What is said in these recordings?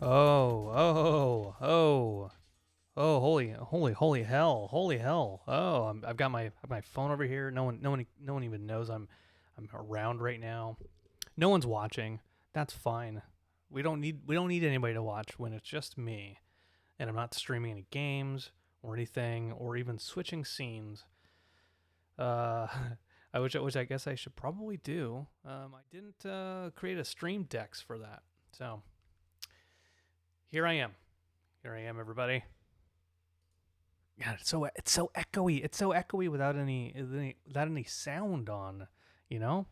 Oh, oh, oh, oh! Holy hell! Holy hell! Oh, I've got my phone over here. No one even knows I'm around right now. No one's watching. That's fine. We don't need anybody to watch when it's just me, and I'm not streaming any games or anything, or even switching scenes. Uh, which I guess I should probably do. I didn't create a stream decks for that, so here I am. Here I am, everybody. God, it's so echoey. It's so echoey without any sound on, you know,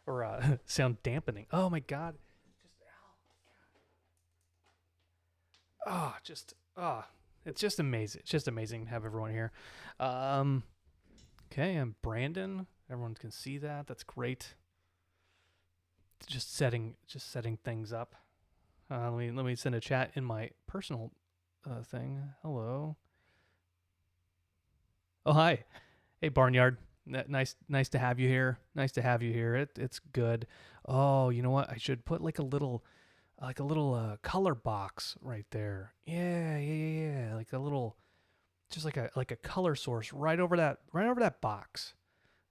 or sound dampening. Oh my god, just it's just amazing. It's just amazing to have everyone here. Um, okay, I'm Brandon. Everyone can see that. That's great. Just setting things up. Let me send a chat in my personal thing. Hello. Oh hi. Hey Barnyard. Nice to have you here. Nice to have you here. It's good. Oh, you know what? I should put like a little color box right there. Yeah. Like a little, just like a color source right over that box.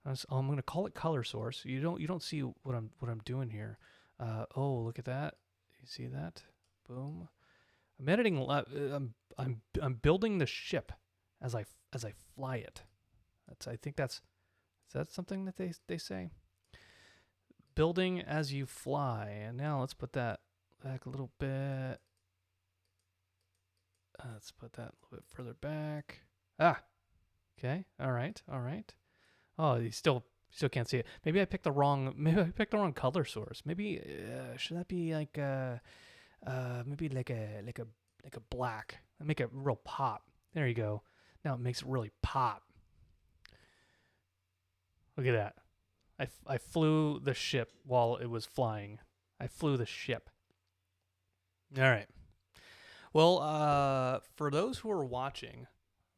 I'm gonna call it color source. You don't see what I'm doing here. Oh, look at that. You see that? Boom. I'm editing. I'm building the ship as I fly it. I think is that something that they say? Building as you fly. And now let's put that back a little bit. Let's put that a little bit further back. Okay. All right. Oh, you still can't see it. Maybe I picked the wrong color source. Maybe should that be like maybe like a black. Make it real pop. There you go. Now it makes it really pop. Look at that. I flew the ship while it was flying. I flew the ship. All right. Well, for those who are watching,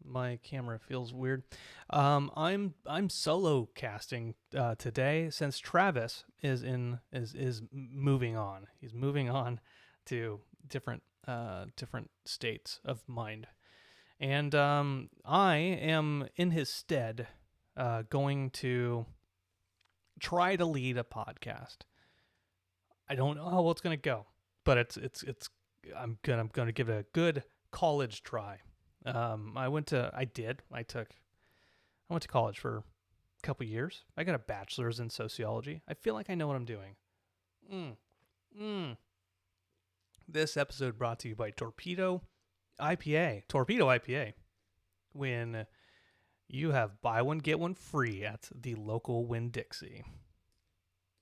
my camera feels weird. I'm solo casting today since Travis is moving on. He's moving on to different states of mind, and I am in his stead going to try to lead a podcast. I don't know how well it's gonna go, but I'm gonna give it a good college try. I went to college for a couple years. I got a bachelor's in sociology. I feel like I know what I'm doing. This episode brought to you by Torpedo IPA. Torpedo IPA. When you have buy one, get one free at the local Winn-Dixie.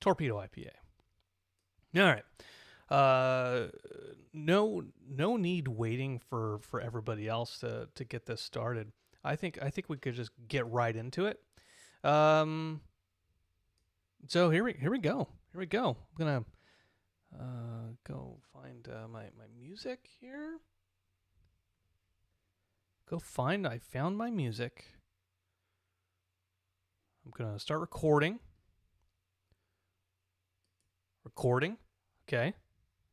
Torpedo IPA. All right. No need waiting for everybody else to get this started. I think we could just get right into it. So here we go. I'm gonna go find my music here. I found my music. I'm gonna start recording. Okay.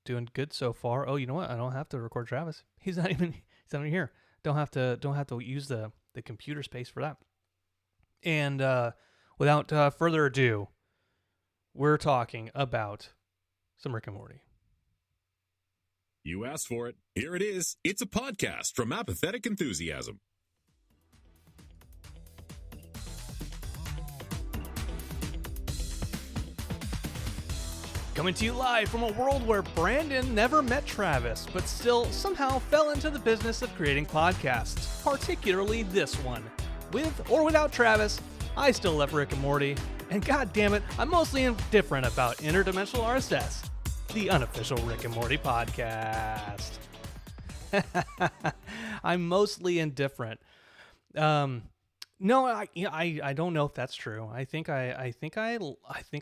Doing good so far. Oh, you know what? I don't have to record Travis. He's not even here. Don't have to use the computer space for that. And without further ado, we're talking about some Rick and Morty. You asked for it. Here it is. It's a podcast from Apathetic Enthusiasm. Coming to you live from a world where Brandon never met Travis, but still somehow fell into the business of creating podcasts, particularly this one. With or without Travis, I still love Rick and Morty, and god damn it, I'm mostly indifferent about interdimensional RSS, the unofficial Rick and Morty podcast. I'm mostly indifferent. No, I don't know if that's true. I think I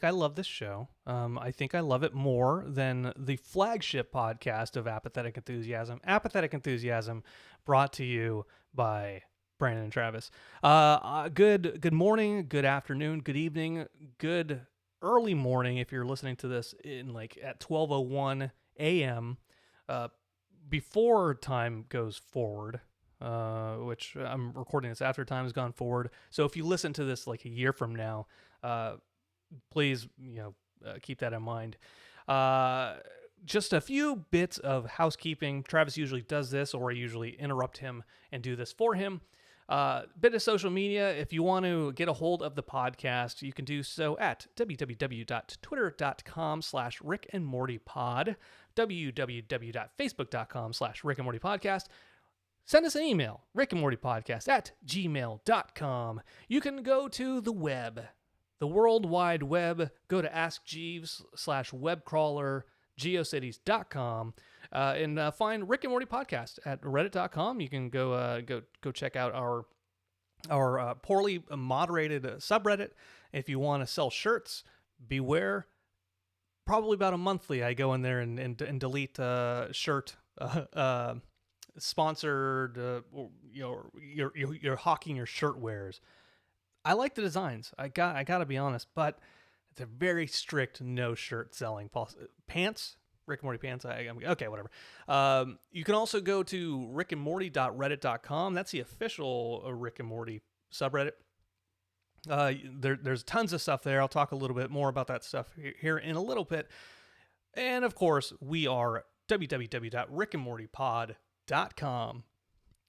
love this show. I think I love it more than the flagship podcast of Apathetic Enthusiasm. Apathetic Enthusiasm, brought to you by Brandon and Travis. Good morning, good afternoon, good evening, good early morning if you're listening to this in like at 12:01 a.m. before time goes forward, which I'm recording this after time has gone forward. So if you listen to this like a year from now, please, keep that in mind. Just a few bits of housekeeping. Travis usually does this, or I usually interrupt him and do this for him. Bit of social media. If you want to get a hold of the podcast, you can do so at www.twitter.com/rickandmortypod, www.facebook.com/rickandmortypodcast. Send us an email, rickandmortypodcast@gmail.com. You can go to the web, the World Wide Web. Go to Ask Jeeves /webcrawler, geocities.com, and find Rick and Morty Podcast at reddit.com. You can go check out our poorly moderated subreddit. If you want to sell shirts, beware. Probably about a monthly, I go in there and delete shirt sponsored. You're hawking your shirt wares. I like the designs. I gotta be honest, but it's a very strict no shirt selling pants. Rick and Morty pants. Okay, whatever. You can also go to rickandmorty.reddit.com. That's the official Rick and Morty subreddit. There's tons of stuff there. I'll talk a little bit more about that stuff here in a little bit. And of course, we are www.rickandmortypod.com.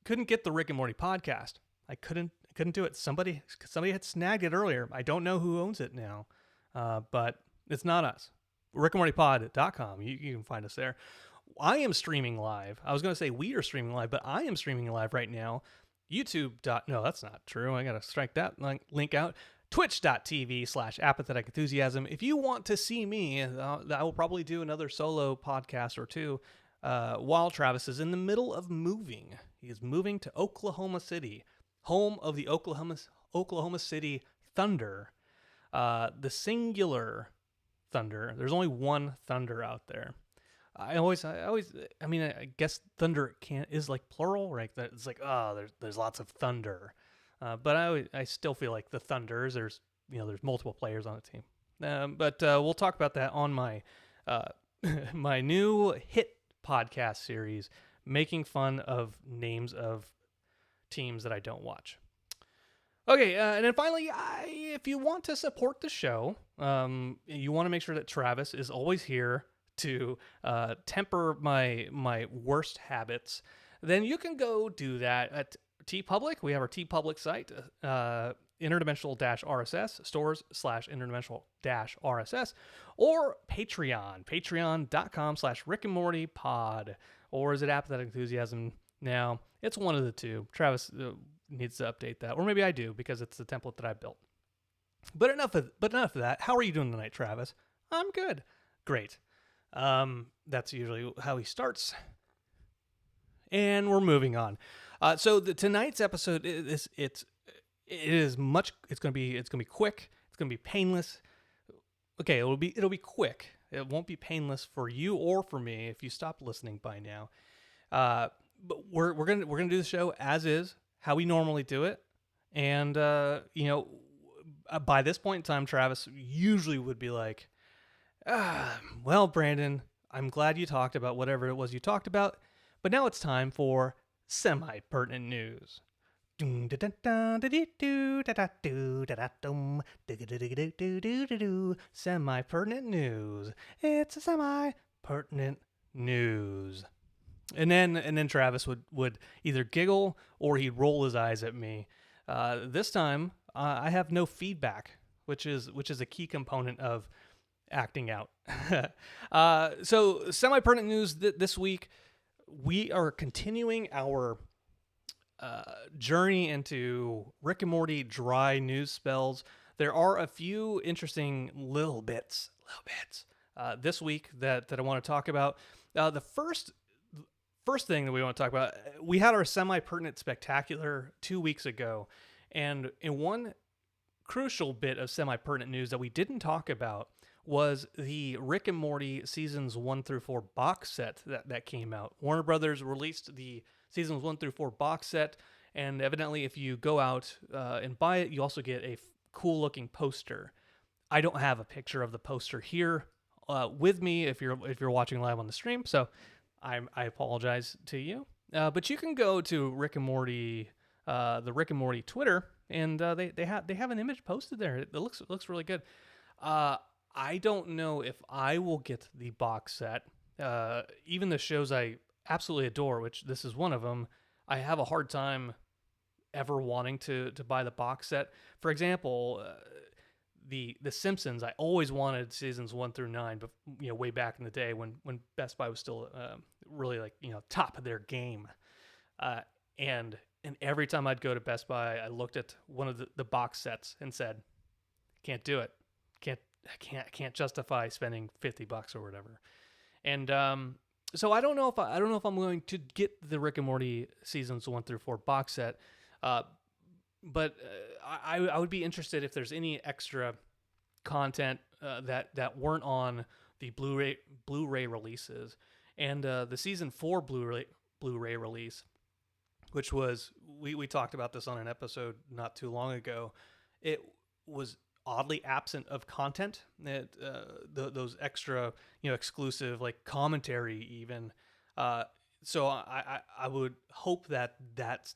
Couldn't get the Rick and Morty podcast. I couldn't do it. Somebody had snagged it earlier. I don't know who owns it now, but it's not us. rickandmortypod.com. You can find us there. I am streaming live. I was going to say we are streaming live, but I am streaming live right now. No, that's not true. I got to strike that link out. Twitch.tv/apathetic enthusiasm. If you want to see me, I will probably do another solo podcast or two while Travis is in the middle of moving. He is moving to Oklahoma City, home of the Oklahoma City Thunder, the singular Thunder. There's only one Thunder out there. I guess Thunder is like plural, right? It's like, there's lots of Thunder, but I still feel like the Thunders. There's multiple players on the team, but we'll talk about that on my my new hit podcast series, making fun of names of teams that I don't watch. Okay, and then finally, if you want to support the show, you want to make sure that Travis is always here to temper my worst habits, then you can go do that at TeePublic. We have our TeePublic site, interdimensional-RSS, stores/interdimensional-RSS, or patreon.com/rickandmortypod, or is it Apathetic Enthusiasm now? It's one of the two. Travis needs to update that, or maybe I do because it's the template that I built. But enough of that. How are you doing tonight, Travis? I'm good. Great. That's usually how he starts. And we're moving on. So tonight's episode is gonna be quick. It's gonna be painless. Okay, it'll be quick. It won't be painless for you or for me if you stop listening by now. But we're gonna do the show as is, how we normally do it. And by this point in time, Travis usually would be like, well, Brandon, I'm glad you talked about whatever it was you talked about, but now it's time for semi-pertinent news. Semi-pertinent news. It's a semi-pertinent news. And then Travis would either giggle or he'd roll his eyes at me. This time, I have no feedback, which is a key component of acting out. So semi-pertinent news this week, we are continuing our journey into Rick and Morty dry news spells. There are a few interesting little bits this week that I want to talk about. The first thing that we want to talk about, we had our semi-pertinent spectacular 2 weeks ago, and in one crucial bit of semi-pertinent news that we didn't talk about was the Rick and Morty seasons 1 through 4 box set that came out. Warner Brothers released the seasons 1 through 4 box set, and evidently if you go out and buy it, you also get a cool looking poster. I don't have a picture of the poster here with me if you're watching live on the stream, so I apologize to you. But you can go to Rick and Morty, the Rick and Morty Twitter, and they have an image posted there. It looks really good. I don't know if I will get the box set. Even the shows I absolutely adore, which this is one of them, I have a hard time ever wanting to buy the box set. For example, the Simpsons, I always wanted seasons 1 through 9, but way back in the day when Best Buy was still really top of their game. And every time I'd go to Best Buy, I looked at one of the box sets and said, "Can't do it. I can't justify spending $50 or whatever." And so I don't know if I'm going to get the Rick and Morty seasons 1 through 4 box set. But I would be interested if there's any extra content that weren't on the Blu-ray releases, and the season 4 Blu-ray release, which was we talked about this on an episode not too long ago. It was oddly absent of content. Those extra exclusive like commentary even. So I would hope that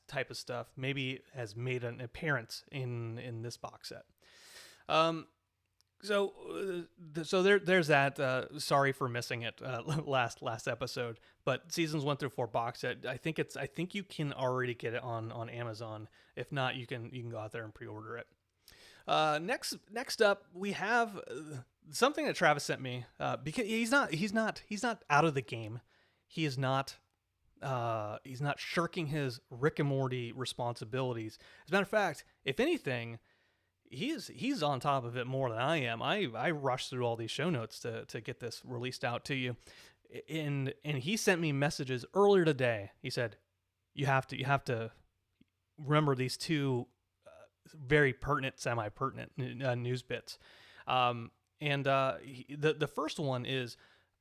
type of stuff maybe has made an appearance in this box set. So there's that. Sorry for missing it last episode, but seasons 1 through 4 box set. I think you can already get it on Amazon. If not, you can go out there and pre-order it. Next up, we have something that Travis sent me because he's not out of the game. He is not. He's not shirking his Rick and Morty responsibilities. As a matter of fact, if anything, he's on top of it more than I am. I rushed through all these show notes to get this released out to you, and he sent me messages earlier today. He said, "You have to remember these two very pertinent, semi-pertinent news bits." The first one is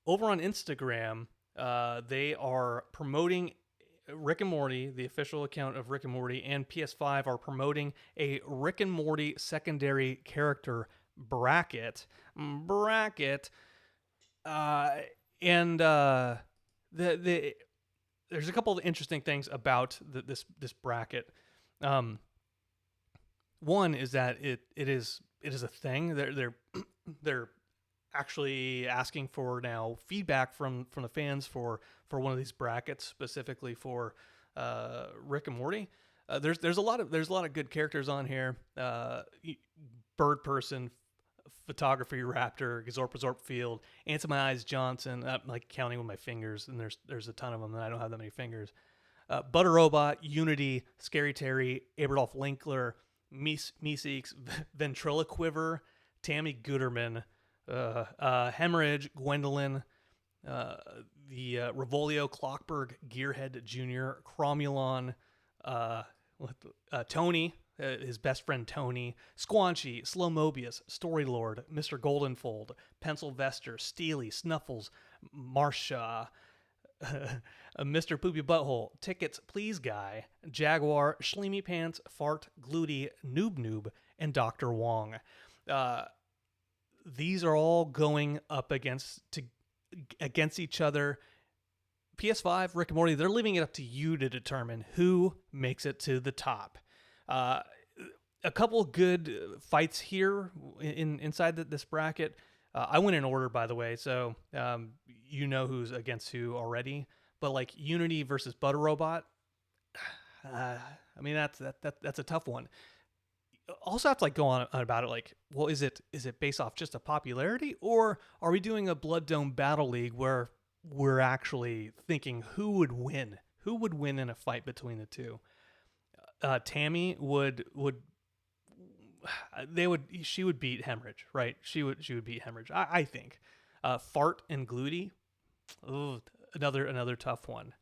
over on Instagram. They are promoting Rick and Morty, the official account of Rick and Morty, and PS5 are promoting a Rick and Morty secondary character bracket. There's a couple of interesting things about this bracket. One is that it is a thing. They're actually asking for now feedback from the fans for one of these brackets specifically for Rick and Morty. There's a lot of good characters on here. Bird Person, Photography Raptor, Gazorp Field, Answer My Eyes Johnson. I'm like counting with my fingers, and there's a ton of them, and I don't have that many fingers. Butter Robot, Unity, Scary Terry, Aberdolf Linkler, Meeseeks, Ventriloquiver, Tammy Guterman, Hemorrhage, Gwendolyn, the Revolio, Clockberg, Gearhead Jr., Cromulon, Tony, his best friend Tony, Squanchy, Slow Mobius, Storylord, Mr. Goldenfold, Pencil Vester, Steely, Snuffles, Marsha, Mr. Poopybutthole, Tickets Please Guy, Jaguar, Schleemy Pants, Fart, Gluty, Noob, and Dr. Wong. These are all going up against each other. PS5, Rick and Morty, they're leaving it up to you to determine who makes it to the top. A couple good fights here inside this bracket. I went in order, by the way, so you know who's against who already. But like Unity versus Butter Robot, I mean that's a tough one. Also have to like go on about it like, well, is it based off just a popularity, or are we doing a Blood Dome Battle League where we're actually thinking who would win in a fight between the two? Tammy she would beat Hemorrhage, right? She would beat Hemorrhage, I think. Fart and Gluty, another tough one.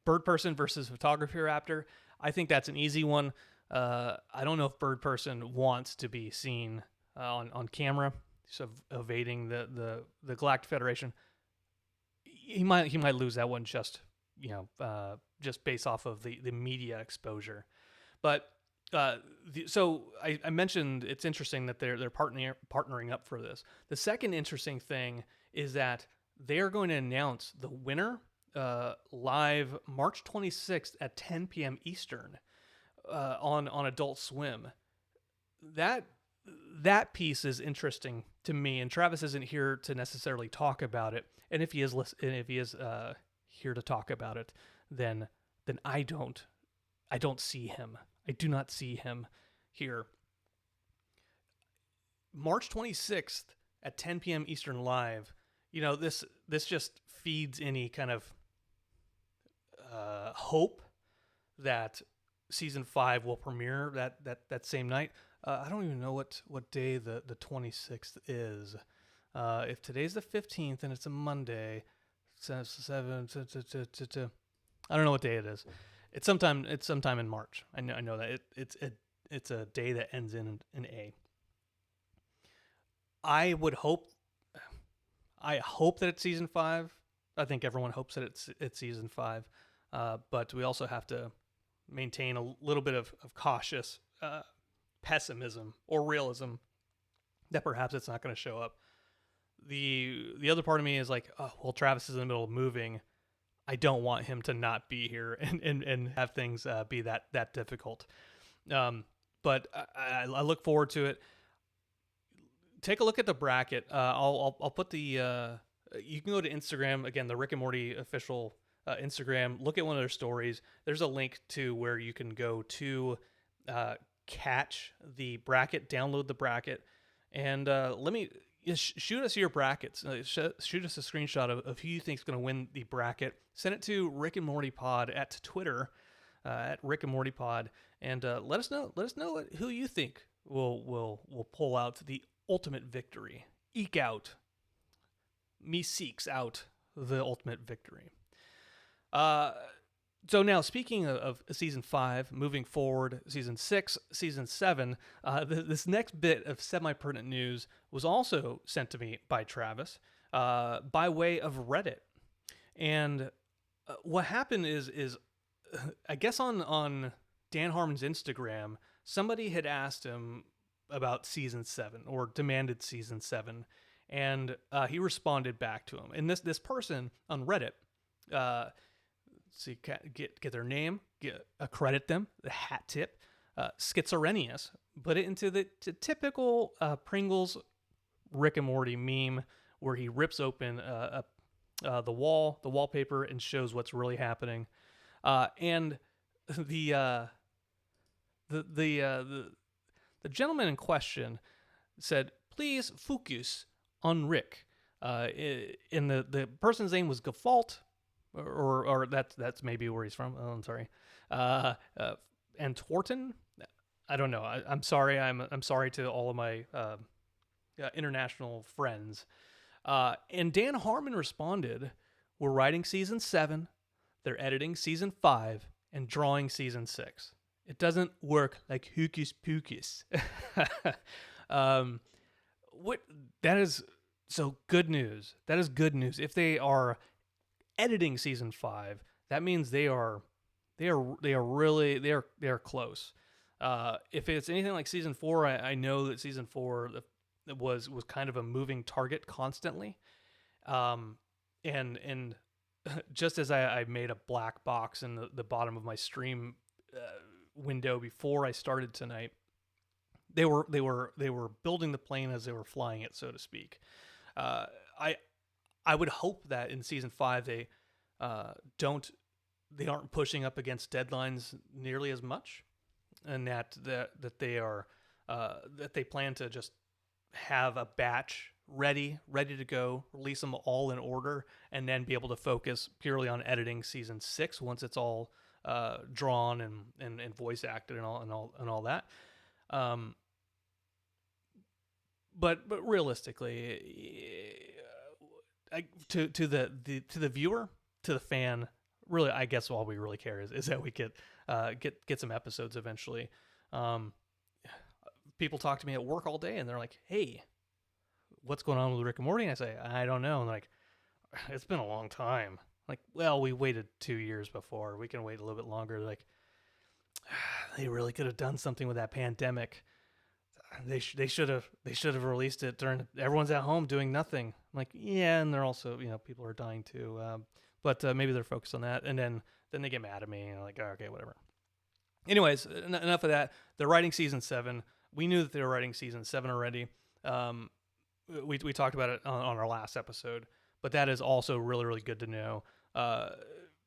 Bird Person versus Photography Raptor, I think that's an easy one. I don't know if Bird Person wants to be seen on camera, so evading the Galactic Federation. He might lose that one just based off of the media exposure. But So I mentioned it's interesting that they're partnering up for this. The second interesting thing is that they're going to announce the winner live March 26th at 10 p.m. Eastern on Adult Swim. That piece is interesting to me, and Travis isn't here to necessarily talk about it. And if he is here to talk about it, then I don't see him. I do not see him here. March 26th at 10 p.m. Eastern live. This just feeds any kind of hope that season 5 will premiere that same night. I don't even know what day the 26th is. If today's the 15th and it's a Monday, 7. I don't know what day it is. It's sometime in March. I know that it's a day that ends in an A. I hope that it's season 5. I think everyone hopes that it's season 5. But we also have to maintain a little bit of cautious pessimism or realism that perhaps it's not going to show up. The other part of me is like, oh, well, Travis is in the middle of moving. I don't want him to not be here and have things be that difficult. But I look forward to it. Take a look at the bracket. I'll put the. You can go to Instagram again, the Rick and Morty official Instagram. Look at one of their stories. There's a link to where you can go to catch the bracket, download the bracket, and shoot us your brackets. Shoot us a screenshot of who you think is going to win the bracket. Send it to Rick and Morty Pod at Twitter, at Rick and Morty Pod, and let us know. Let us know who you think will pull out the ultimate victory. Eke out. Meeseeks out the ultimate victory. So now, speaking of season 5, moving forward, season 6, season 7, this next bit of semi-pertinent news was also sent to me by Travis by way of Reddit. And what happened is I guess on Dan Harmon's Instagram, somebody had asked him about season 7 or demanded season 7, and he responded back to him. And this person on Reddit, so you get their name, accredit them, the hat tip, schizophrenius, put it into the typical Pringles Rick and Morty meme where he rips open the wallpaper, and shows what's really happening. And the gentleman in question said, "Please focus on Rick." And the person's name was Gafault. Or that's maybe where he's from. Oh, I'm sorry. And Twarton, I don't know. I'm sorry. I'm sorry to all of my international friends. And Dan Harmon responded, "We're writing season 7, they're editing season 5, and drawing season 6. It doesn't work like hocus pocus." That is so good news. That is good news. If they are editing season 5, that means they are close. If it's anything like season 4, I know that season 4 was kind of a moving target constantly. And just as I made a black box in the bottom of my stream window before I started tonight, they were building the plane as they were flying it, so to speak. I would hope that in season 5 they aren't pushing up against deadlines nearly as much, and that they plan to just have a batch ready to go, release them all in order, and then be able to focus purely on editing season 6 once it's all drawn and voice acted and all that. But realistically, to the viewer, to the fan, really, I guess all we really care is that we get some episodes eventually. People talk to me at work all day, and they're like, "Hey, what's going on with Rick and Morty?" And I say, "I don't know." And they're like, "It's been a long time." Like, well, we waited 2 years before. We can wait a little bit longer. Like, they really could have done something with that pandemic. They should have released it during everyone's at home doing nothing. I'm like, yeah, and they're also, people are dying too. But maybe they're focused on that, and then they get mad at me and like, oh, okay, whatever. Anyways, enough of that. They're writing season 7. We knew that they were writing season 7 already. We talked about it on our last episode, but that is also really, really good to know,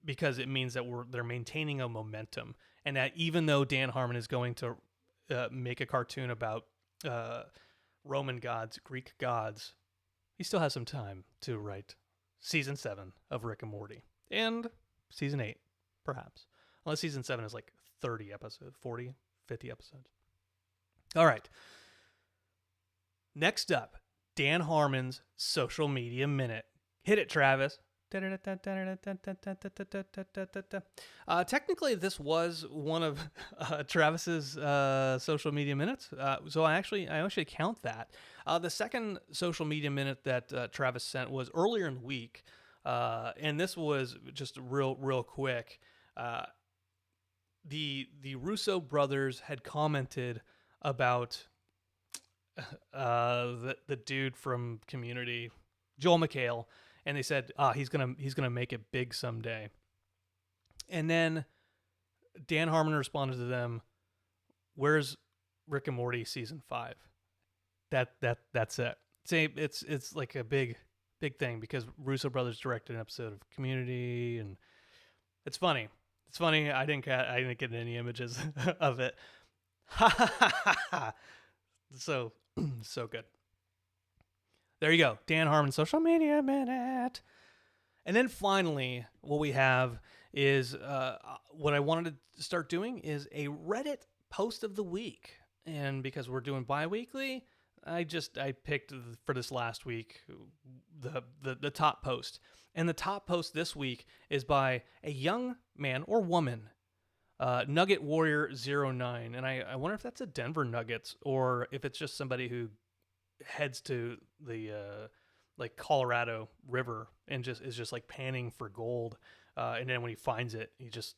because it means that they're maintaining a momentum, and that even though Dan Harmon is going to make a cartoon about Roman gods, Greek gods, he still has some time to write season 7 of Rick and Morty, and season 8, perhaps, unless season 7 is like 30 episodes, 40, 50 episodes. All right. Next up, Dan Harmon's social media minute. Hit it, Travis. Technically, this was one of Travis's social media minutes, so I actually count that. The second social media minute that Travis sent was earlier in the week, and this was just real quick. The Russo brothers had commented about the dude from Community, Joel McHale, and they said, he's gonna make it big someday. And then Dan Harmon responded to them, "Where's Rick and Morty season 5?" That's it. It's like a big thing because Russo brothers directed an episode of Community, and it's funny. It's funny. I didn't get any images of it. So good. There you go. Dan Harmon social media minute. And then finally, what we have is what I wanted to start doing is a Reddit post of the week. And because we're doing bi-weekly, I picked for this last week the top post. And the top post this week is by a young man or woman, Nugget Warrior 09. And I wonder if that's a Denver Nuggets or if it's just somebody who heads to the like Colorado River and is just like panning for gold. And then when he finds it, he just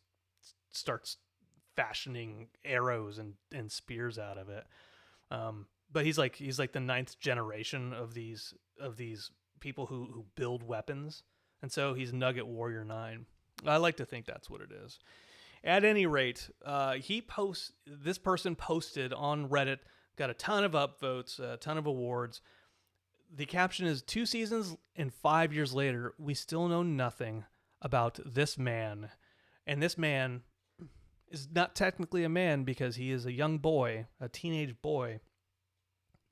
starts fashioning arrows and spears out of it. But he's like the 9th generation of these people who build weapons. And so he's Nugget Warrior 9. I like to think that's what it is. At any rate, this person posted on Reddit, got a ton of upvotes, a ton of awards. The caption is 2 seasons and 5 years later, we still know nothing about this man. And this man is not technically a man because he is a young boy, a teenage boy.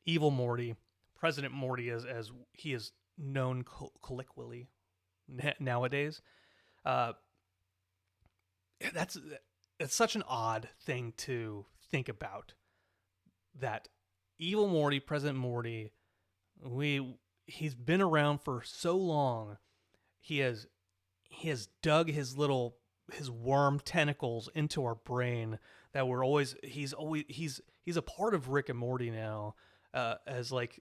Evil Morty, President Morty as he is known colloquially nowadays. That's such an odd thing to think about. That Evil Morty, President Morty, he's been around for so long. He has dug his worm tentacles into our brain that he's a part of Rick and Morty now, as like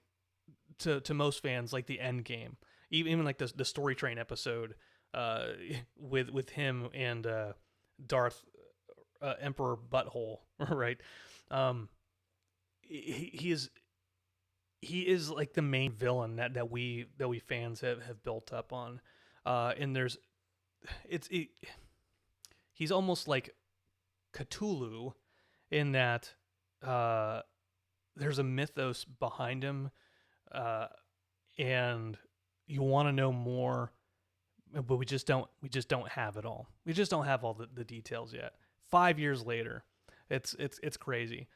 to most fans, like the end game. Even like the Story Train episode with him and Darth Emperor Butthole, right? He is like the main villain that we fans have built up on, and he's almost like Cthulhu in that there's a mythos behind him, and you want to know more, but we just don't have it all. We just don't have all the details yet. 5 years later, it's crazy.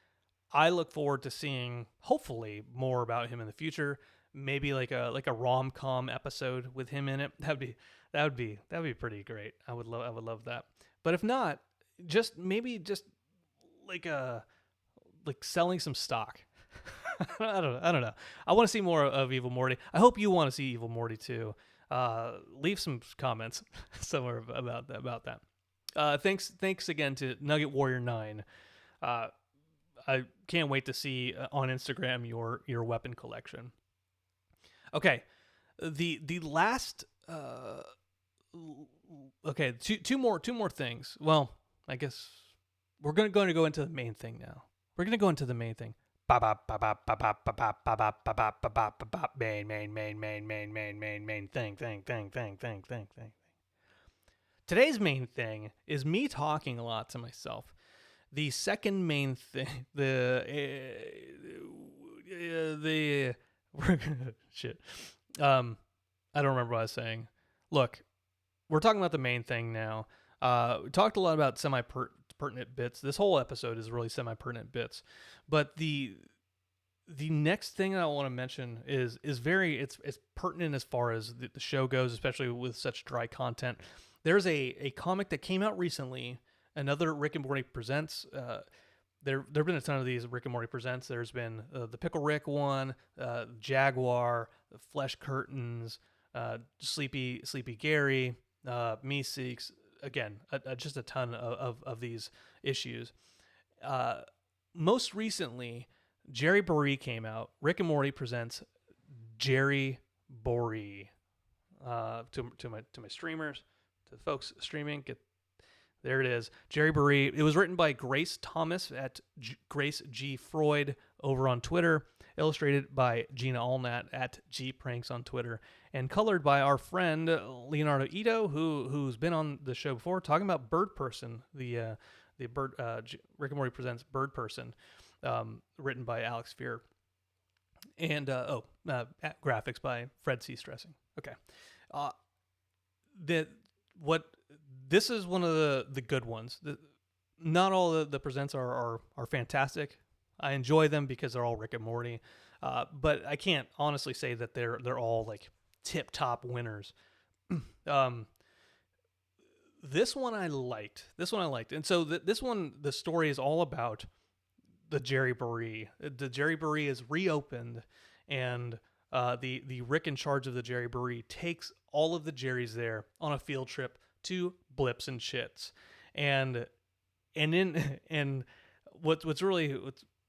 I look forward to seeing hopefully more about him in the future. Maybe like a rom-com episode with him in it. That would be pretty great. I would love that. But if not, just like selling some stock. I don't know. I want to see more of Evil Morty. I hope you want to see Evil Morty too. Leave some comments somewhere about that. Thanks again to Nugget Warrior 9. I can't wait to see on Instagram your weapon collection. Okay, the last okay, two more things. Well, I guess we're going to go into the main thing now. We're going to go into the main thing. Main thing. Today's main thing is me talking a lot to myself. The second main thing, shit. I don't remember what I was saying. Look, we're talking about the main thing now. We talked a lot about semi-pertinent bits. This whole episode is really semi-pertinent bits. But the next thing I want to mention is very it's pertinent as far as the show goes, especially with such dry content. There's a comic that came out recently, another Rick and Morty Presents. There have been a ton of these Rick and Morty Presents. There's been the Pickle Rick one, Jaguar, the Flesh Curtains, Sleepy Gary, Meeseeks. Again, just a ton of these issues. Most recently, Jerryboree came out. Rick and Morty Presents Jerryboree. To my streamers, to the folks streaming, there it is. Jerryboree. It was written by Grace Thomas at Grace G Freud over on Twitter. Illustrated by Gina Allnat at G Pranks on Twitter, and colored by our friend Leonardo Ito, who's been on the show before, talking about Bird Person, the Bird Rick and Morty Presents Bird Person, written by Alex Fear, and graphics by Fred C. Stressing. Okay, this is one of the good ones. Not all the presents are fantastic. I enjoy them because they're all Rick and Morty, but I can't honestly say that they're all like tip top winners. This one I liked, and so this one, the story is all about the Jerryboree. The Jerryboree is reopened, and the Rick in charge of the Jerryboree takes all of the Jerrys there on a field trip to Blips and Shits, and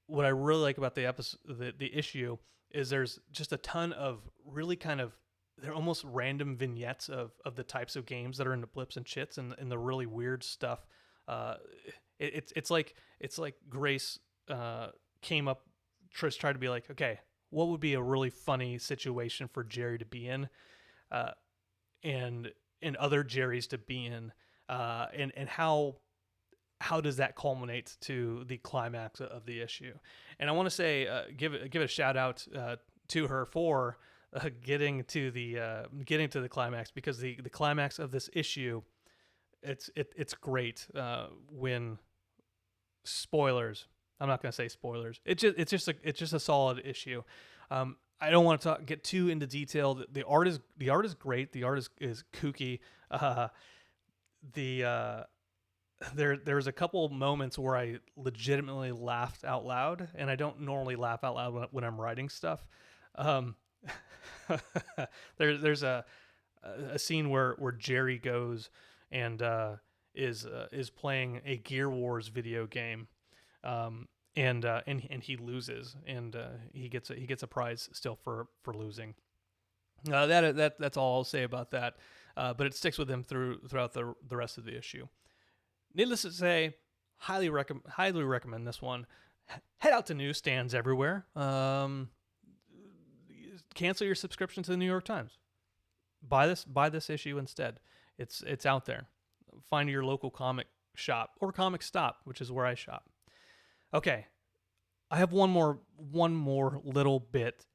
what I really like about the episode, the issue, is there's just a ton of really kind of, they're almost random vignettes of the types of games that are in the Blips and Shits and the really weird stuff. It's like Grace came up, tried to be like, okay, what would be a really funny situation for Jerry to be in, and other Jerrys to be in, and how does that culminate to the climax of the issue? And I want to say, give a shout out to her for getting to the climax, because the climax of this issue, it's great. When spoilers, I'm not going to say spoilers. It's just a solid issue. I don't want to get too into detail. The art is great. The art is kooky. There's a couple moments where I legitimately laughed out loud, and I don't normally laugh out loud when I'm writing stuff. There's a scene where Jerry goes and is playing a Gear Wars video game, and he loses, and he gets a prize still for losing. That's all I'll say about that. But it sticks with him throughout the rest of the issue. Needless to say, highly recommend this one. Head out to newsstands everywhere. Cancel your subscription to the New York Times. Buy this issue instead. It's out there. Find your local comic shop or comic stop, which is where I shop. Okay, I have one more little bit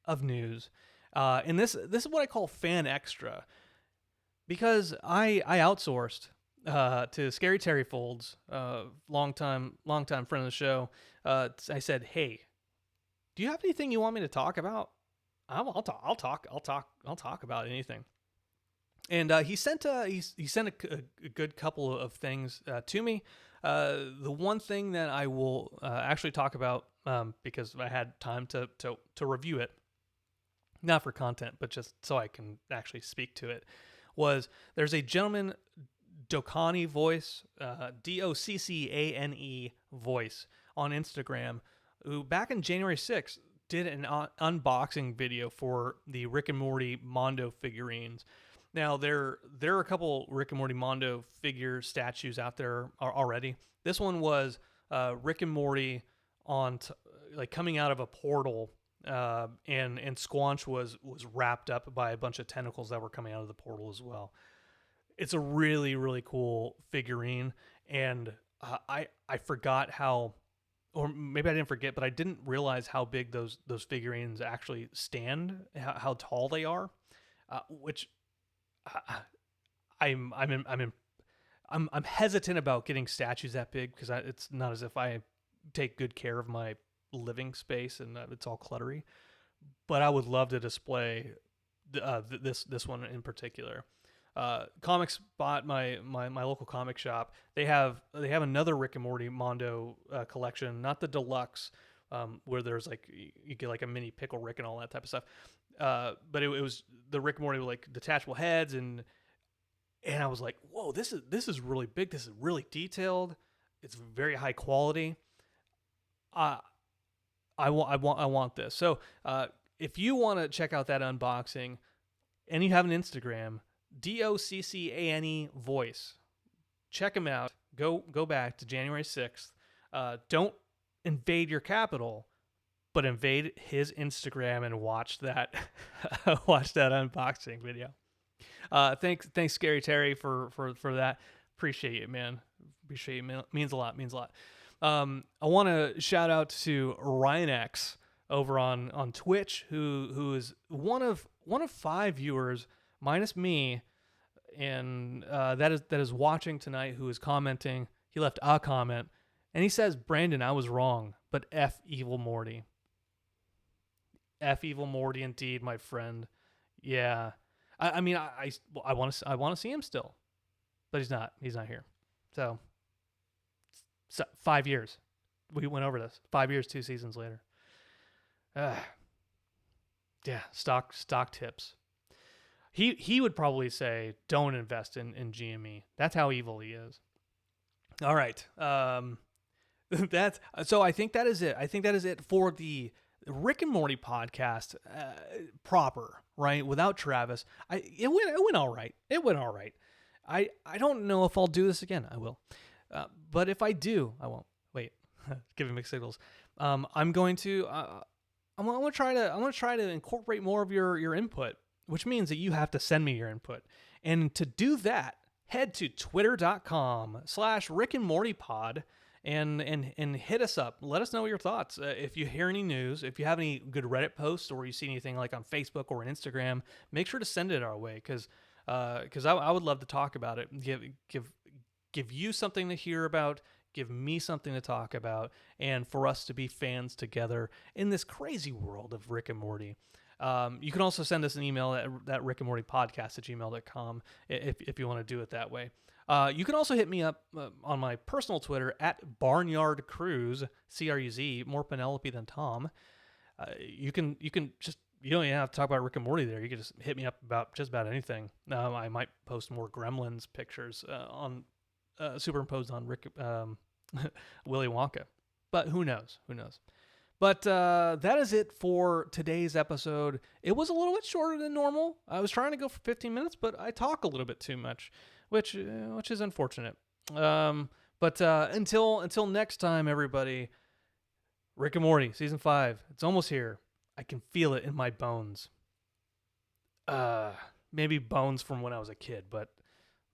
of news, and this is what I call fan extra, because I outsourced to Scary Terry Folds, longtime friend of the show. I said, "Hey, do you have anything you want me to talk about? I'll talk about anything." And he sent a good couple of things to me. The one thing that I will actually talk about, because I had time to review it, not for content, but just so I can actually speak to it, was there's a gentleman, Docani voice, Doccane voice on Instagram, who back in January 6th did an unboxing video for the Rick and Morty Mondo figurines. Now, there are a couple Rick and Morty Mondo figure statues out there already. This one was Rick and Morty like coming out of a portal, and Squanch was wrapped up by a bunch of tentacles that were coming out of the portal as well. It's a really, really cool figurine, and I forgot how, or maybe I didn't forget, but I didn't realize how big those figurines actually stand, how tall they are, which I'm hesitant about getting statues that big because it's not as if I take good care of my living space and it's all cluttery. But I would love to display this one in particular. Comic Spot, my local comic shop, they have another Rick and Morty Mondo collection, not the deluxe, where there's like you get like a mini pickle Rick and all that type of stuff. But it was the Rick and Morty with like detachable heads, and I was like, whoa, this is really big. This is really detailed. It's very high quality. I want this. So if you want to check out that unboxing, and you have an Instagram, DOCCANE Voice, check him out. Go back to January 6th. Don't invade your capital, but invade his Instagram and watch that unboxing video. Thanks Scary Terry for that. Appreciate it, man. Appreciate it. Means a lot. I want to shout out to Ryan X over on Twitch, who is one of 5 viewers minus me, and that is watching tonight, who is commenting. He left a comment, and he says, "Brandon, I was wrong, but F Evil Morty." F Evil Morty, indeed, my friend. Yeah, I mean, I want to see him still, but he's not here. So 5 years, we went over this. 5 years, 2 seasons later. Yeah, stock tips. He would probably say, don't invest in GME. That's how evil he is. All right. So I think that is it. I think that is it for the Rick and Morty podcast proper, right? Without Travis. It went all right. It went all right. I don't know if I'll do this again. I will. But if I do, I won't. Wait. Giving mixed signals. I'm going to I'm going to try to incorporate more of your input, which means that you have to send me your input. And to do that, head to twitter.com/RickandMortyPod and hit us up. Let us know your thoughts. If you hear any news, if you have any good Reddit posts, or you see anything like on Facebook or on Instagram, make sure to send it our way, because I would love to talk about it. Give you something to hear about, give me something to talk about, and for us to be fans together in this crazy world of Rick and Morty. You can also send us an email at rickandmortypodcast@gmail.com if you want to do it that way. You can also hit me up on my personal Twitter at Barnyard Cruz, CRUZ, more Penelope than Tom. You can just, you don't even have to talk about Rick and Morty there. You can just hit me up about just about anything. I might post more Gremlins pictures on superimposed on Rick Willy Wonka, but who knows? But that is it for today's episode. It was a little bit shorter than normal. I was trying to go for 15 minutes, but I talk a little bit too much, which is unfortunate. But until next time, everybody, Rick and Morty season 5. It's almost here. I can feel it in my bones. Maybe bones from when I was a kid, but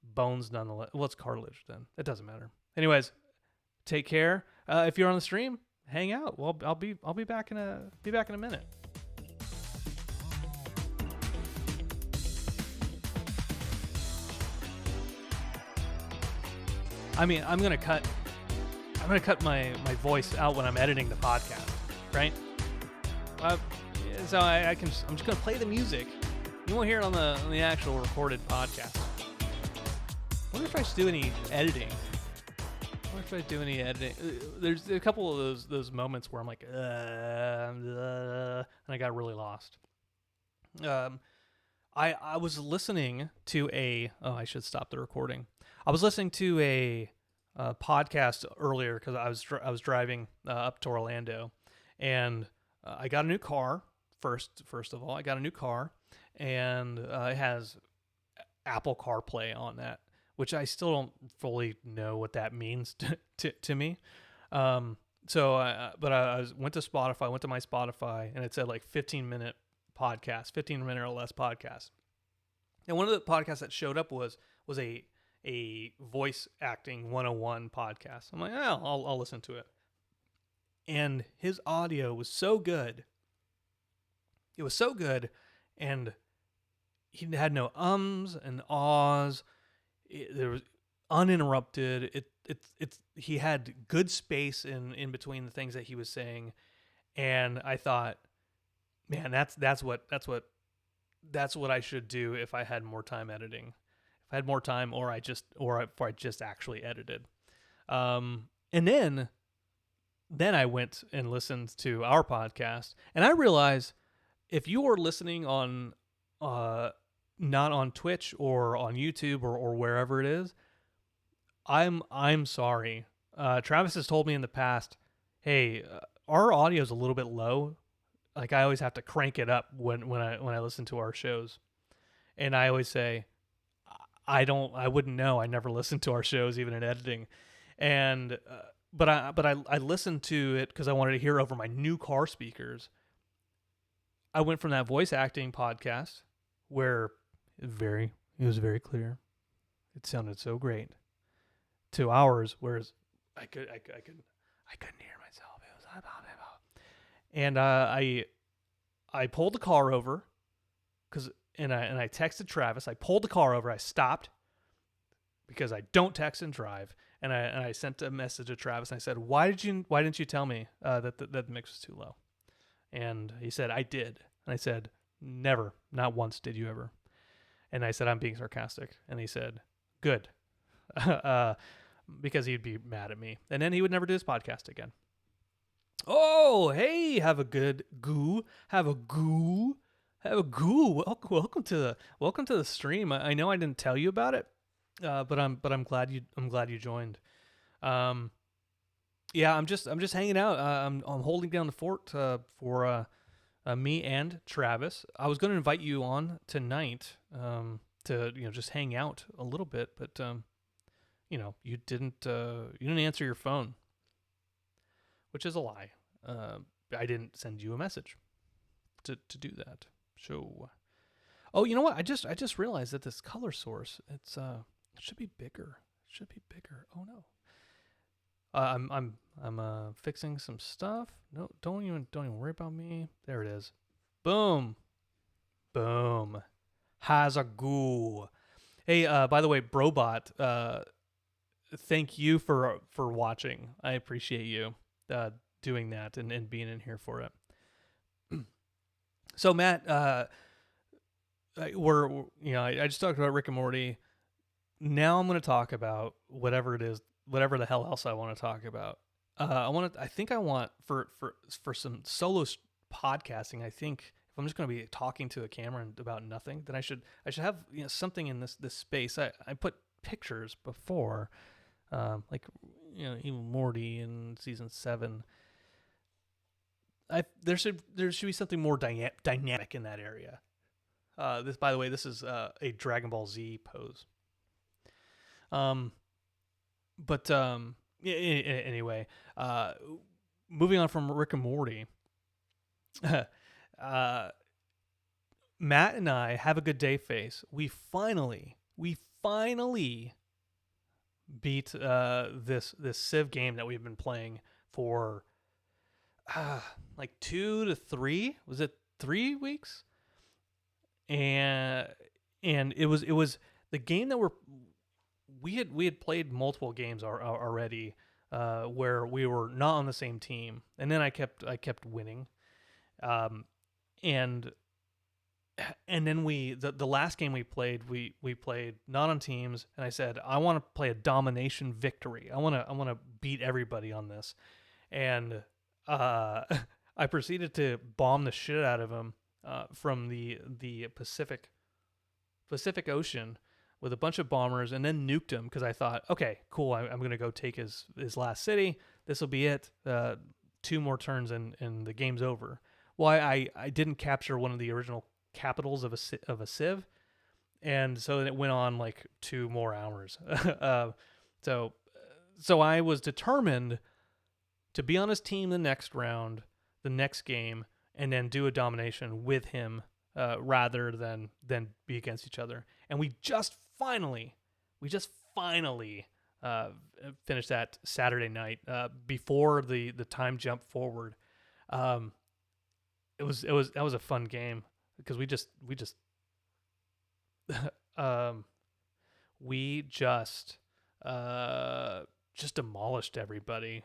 bones nonetheless. Well, it's cartilage then. It doesn't matter. Anyways, take care. If you're on the stream, hang out. Well, I'll be back in a minute. I mean, I'm gonna cut my voice out when I'm editing the podcast, right? So I'm just gonna play the music. You won't hear it on the actual recorded podcast. I wonder if I should do any editing. There's a couple of those moments where I'm like, and I got really lost. I was listening to I should stop the recording. I was listening to a podcast earlier because I was driving up to Orlando, and I got a new car. First of all, I got a new car, and it has Apple CarPlay on that, which I still don't fully know what that means to me. But I went to Spotify, went to my Spotify, and it said like 15-minute podcast, 15-minute or less podcast. And one of the podcasts that showed up was a voice acting 101 podcast. I'm like, oh, I'll listen to it. And his audio was so good. It was so good, and he had no ums and ahs. There was uninterrupted. He had good space in between the things that he was saying, and I thought, man, that's what I should do if I had more time editing. If I had more time, or if I just actually edited. And then I went and listened to our podcast, and I realized if you are listening on not on Twitch or on YouTube or wherever it is, I'm sorry. Travis has told me in the past, hey, our audio is a little bit low. Like I always have to crank it up when I listen to our shows, and I always say, I wouldn't know. I never listen to our shows, even in editing, and but I listened to it because I wanted to hear over my new car speakers. I went from that voice acting podcast where it was very clear, it sounded so great, to ours, whereas I couldn't hear myself. It was and I pulled the car over and I texted Travis. I pulled the car over. I stopped because I don't text and drive, and I sent a message to Travis. And I said, why didn't you tell me that the mix was too low? And he said, I did. And I said, never, not once did you ever. And I said, I'm being sarcastic. And he said, good. Because he'd be mad at me. And then he would never do his podcast again. Oh, hey, have a goo. Welcome to the stream. I know I didn't tell you about it, but I'm glad you joined. Yeah, I'm just hanging out. I'm holding down the fort for me and Travis. I was going to invite you on tonight to just hang out a little bit, but you didn't answer your phone, which is a lie. I didn't send you a message to do that. So, oh, you know what? I just realized that this color source, it should be bigger. Oh no. I'm fixing some stuff. No, don't even worry about me. There it is. Boom. Has a goo. Hey, by the way, Brobot, thank you for watching. I appreciate you doing that and being in here for it. So Matt, I just talked about Rick and Morty. Now I'm going to talk about whatever the hell else I want to talk about. I think I want for some solo podcasting. I think if I'm just going to be talking to a camera about nothing, then I should have something in this space. I put pictures before, even Morty in season 7. There should be something more dynamic in that area. This, by the way, this is a Dragon Ball Z pose. Anyway, moving on from Rick and Morty, Matt and I have a good day face. We finally beat this Civ game that we've been playing for like 2 to 3. Was it 3 weeks? And it was the game that we had played multiple games already where we were not on the same team, and then I kept winning, and then the last game we played not on teams, and I said I want to play a domination victory. I want to beat everybody on this, and I proceeded to bomb the shit out of him from the Pacific Ocean with a bunch of bombers, and then nuked him because I thought, okay, cool, I'm going to go take his last city. This will be it. 2 more turns and the game's over. Well, I didn't capture one of the original capitals of a Civ, and so it went on like 2 more hours. So So I was determined to be on his team the next round, the next game, and then do a domination with him rather than be against each other. And we just finally finished that Saturday night before the time jump forward. That was a fun game because we just demolished everybody.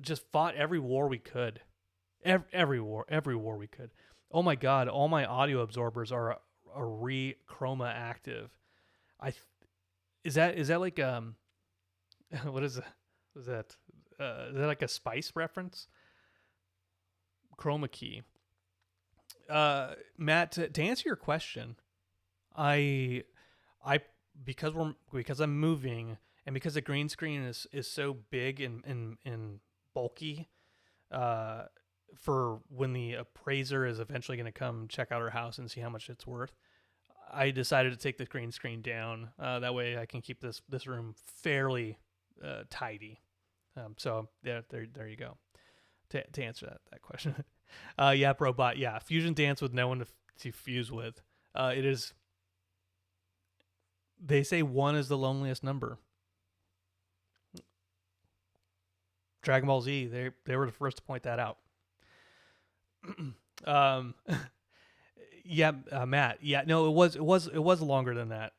Just fought every war we could. Every war we could. Oh my god! All my audio absorbers are re-chroma active. Is that like what is that? Is that like a Spice reference? Chroma key. Matt, to answer your question, I because I'm moving and because the green screen is so big and bulky, for when the appraiser is eventually going to come check out our house and see how much it's worth, I decided to take the green screen down. That way I can keep this room fairly tidy. So there you go. To answer that question. Yeah, Probot. Yeah, fusion dance with no one to fuse with. It is. They say 1 is the loneliest number. Dragon Ball Z. They were the first to point that out. Yeah, Matt. Yeah, no, it was longer than that.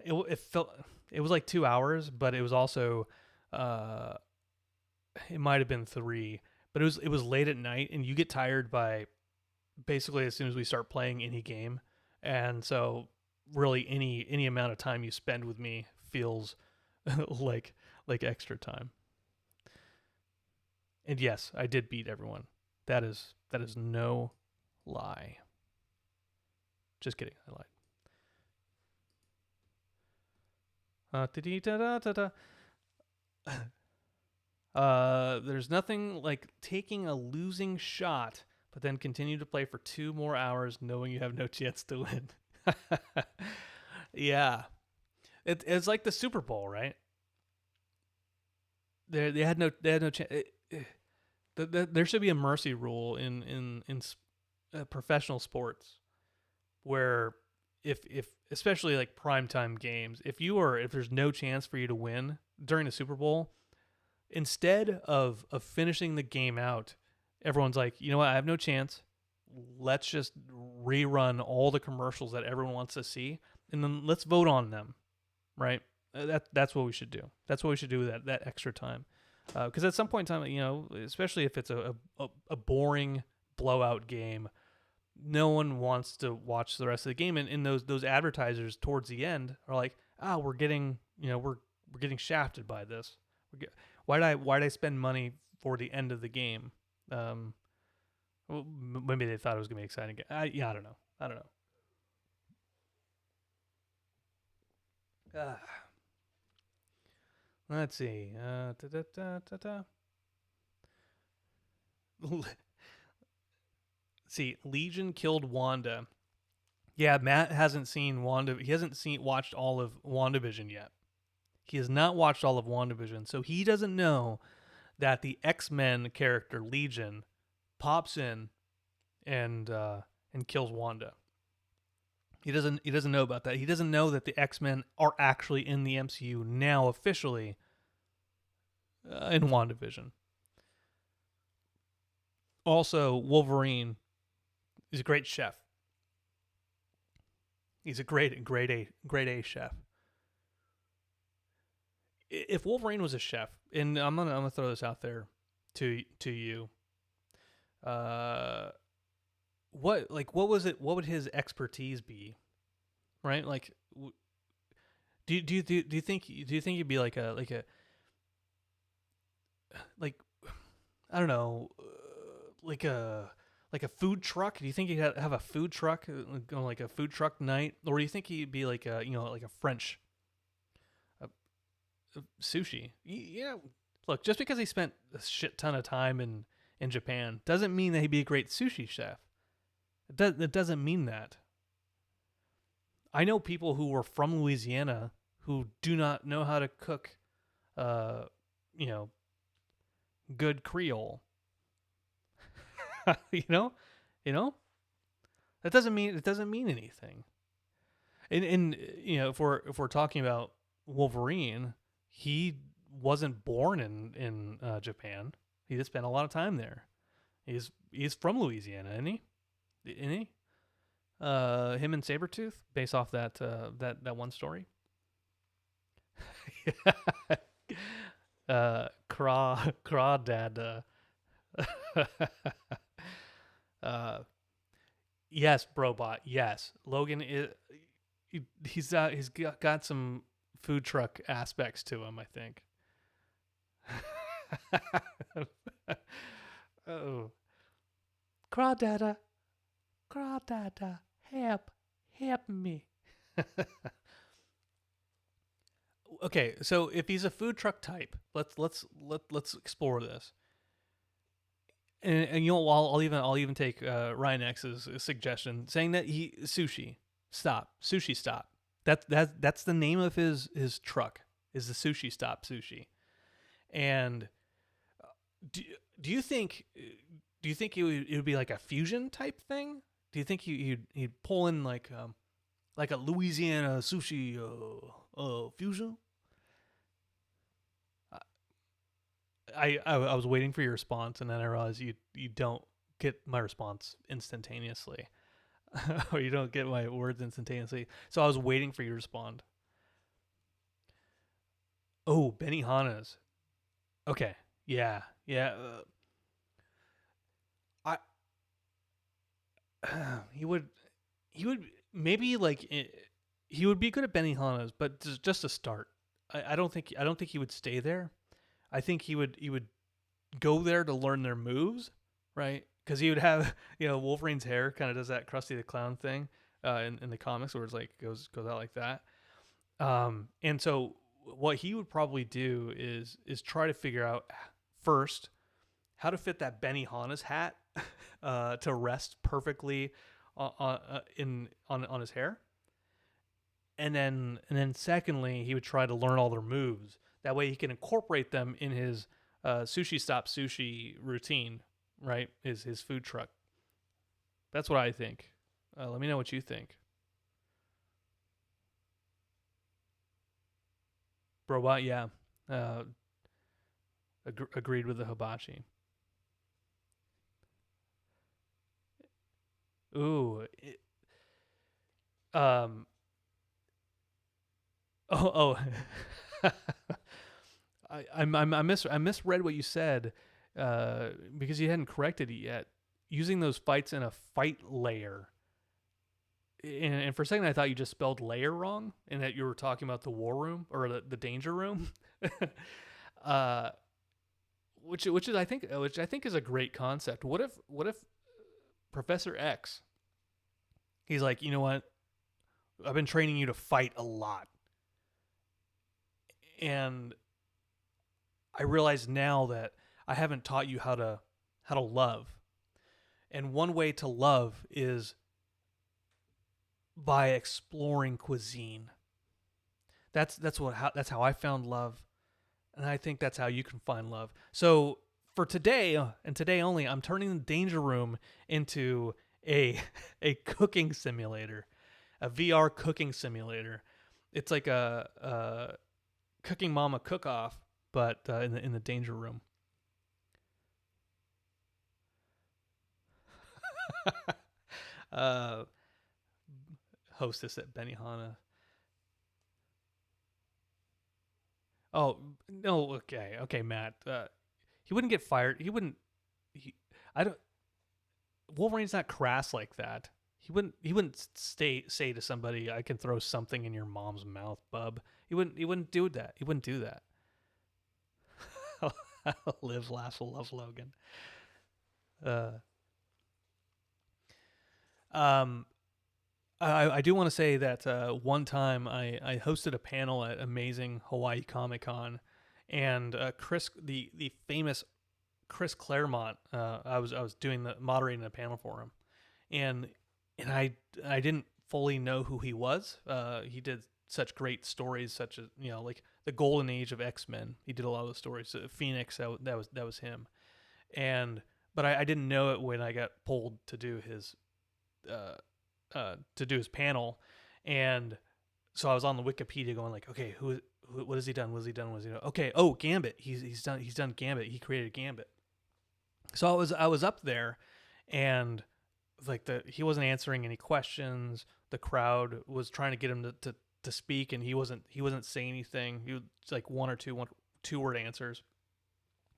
It was like 2 hours, but it was also it might have been 3. But it was late at night, and you get tired by basically as soon as we start playing any game, and so really any amount of time you spend with me feels like extra time. And yes, I did beat everyone. That is no lie. Just kidding, I lied. There's nothing like taking a losing shot, but then continue to play for 2 more hours knowing you have no chance to win. Yeah. It's like the Super Bowl, right? They had no chance. There should be a mercy rule in professional sports where if especially like primetime games, if there's no chance for you to win during the Super Bowl, instead of finishing the game out, everyone's like, you know what, I have no chance. Let's just rerun all the commercials that everyone wants to see, and then let's vote on them, right? That's what we should do. That's what we should do with that extra time. Because at some point in time, you know, especially if it's a boring blowout game, no one wants to watch the rest of the game. And those advertisers towards the end are like, we're getting shafted by this. Why did I spend money for the end of the game? Well, maybe they thought it was gonna be exciting. I don't know. Let's see. See, Legion killed Wanda. Yeah, Matt hasn't seen Wanda. He hasn't watched all of WandaVision yet. He has not watched all of WandaVision, so he doesn't know that the X-Men character Legion pops in and kills Wanda. He doesn't know about that. He doesn't know that the X-Men are actually in the MCU now officially in WandaVision. Also, Wolverine is a great chef. He's a great A chef. If Wolverine was a chef, and I'm gonna throw this out there to you, what was it? What would his expertise be? Right? Like, do you think he'd be like a I don't know, like a food truck? Do you think he'd have a food truck, like a food truck night, or do you think he'd be like a like a French sushi? Yeah. Look, just because he spent a shit ton of time in Japan doesn't mean that he'd be a great sushi chef. It doesn't mean that. I know people who were from Louisiana who do not know how to cook good Creole. you know, you know that doesn't mean anything. And if we're talking about Wolverine, he wasn't born in Japan. He just spent a lot of time there. He's from Louisiana, isn't he? Isn't he? Him and Sabretooth, based off that one story. Crawdad. Yes, Brobot. Yes, Logan is. He's got some food truck aspects to him, I think. Oh, Crawdada, help me. Okay, so if he's a food truck type, let's explore this. And I'll even take Ryan X's suggestion, saying that sushi stop. That's the name of his truck, is the Sushi Stop Sushi. And do you think it would be like a fusion type thing? Do you think he'd pull in like a Louisiana sushi fusion? I was waiting for your response, and then I realized you don't get my response instantaneously, or you don't get my words instantaneously. So I was waiting for you to respond. Oh, Benihana's. Okay, yeah. He would maybe he would be good at Benihana's, but just to start. I don't think he would stay there. I think he would go there to learn their moves, right? Because he would have Wolverine's hair kind of does that Krusty the Clown thing in the comics, where it's like goes out like that. And so what he would probably do is try to figure out first how to fit that Benihana's hat to rest perfectly on his hair. And then secondly, he would try to learn all their moves. That way he can incorporate them in his Sushi Stop Sushi routine, right? His food truck. That's what I think. Let me know what you think. Robot, yeah. Agreed with the hibachi. Ooh. Oh. I misread what you said because you hadn't corrected it yet. Using those fights in a fight layer. And for a second, I thought you just spelled layer wrong, and that you were talking about the war room or the danger room, which I think is a great concept. What if Professor X, he's like, you know what, I've been training you to fight a lot, and I realize now that I haven't taught you how to love, and one way to love is by exploring cuisine. That's how I found love, and I think that's how you can find love. So for today and today only, I'm turning the Danger Room into a cooking simulator, a VR cooking simulator. It's like a Cooking Mama cook-off, but in the Danger Room. Hostess at Benihana. Oh no, okay, Matt. He wouldn't get fired. I don't. Wolverine's not crass like that. He wouldn't say to somebody, "I can throw something in your mom's mouth, bub." He wouldn't do that. He wouldn't do that. Live, laugh, love, Logan. I do want to say that one time I hosted a panel at Amazing Hawaii Comic Con, and Chris, the famous Chris Claremont, I was doing moderating the panel for him, and I didn't fully know who he was. He did such great stories, such as like the golden age of X-Men. He did a lot of those stories. Phoenix, that was him. And but I didn't know it when I got pulled to do his panel, and so I was on the Wikipedia going like, okay, what has he done? What has he done? What has he done? Okay, oh, Gambit. He's done Gambit. He created Gambit. So I was up there, and like he wasn't answering any questions. The crowd was trying to get him to speak, and he wasn't saying anything. He was like one or two word answers.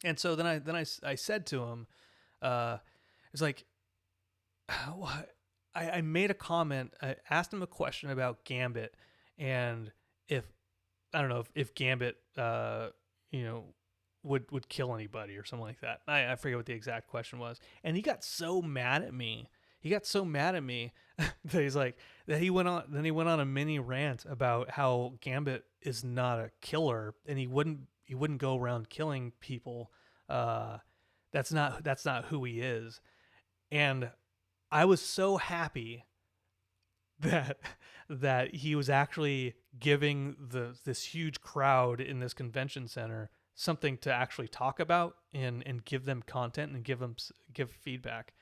And so then I said to him, it's like, I made a comment. I asked him a question about Gambit, and if I don't know if Gambit, would kill anybody or something like that. I forget what the exact question was, and he got so mad at me. That he's like that he went on a mini rant about how Gambit is not a killer, and he wouldn't go around killing people. That's not who he is. And I was so happy that he was actually giving this huge crowd in this convention center something to actually talk about and give them content and give feedback.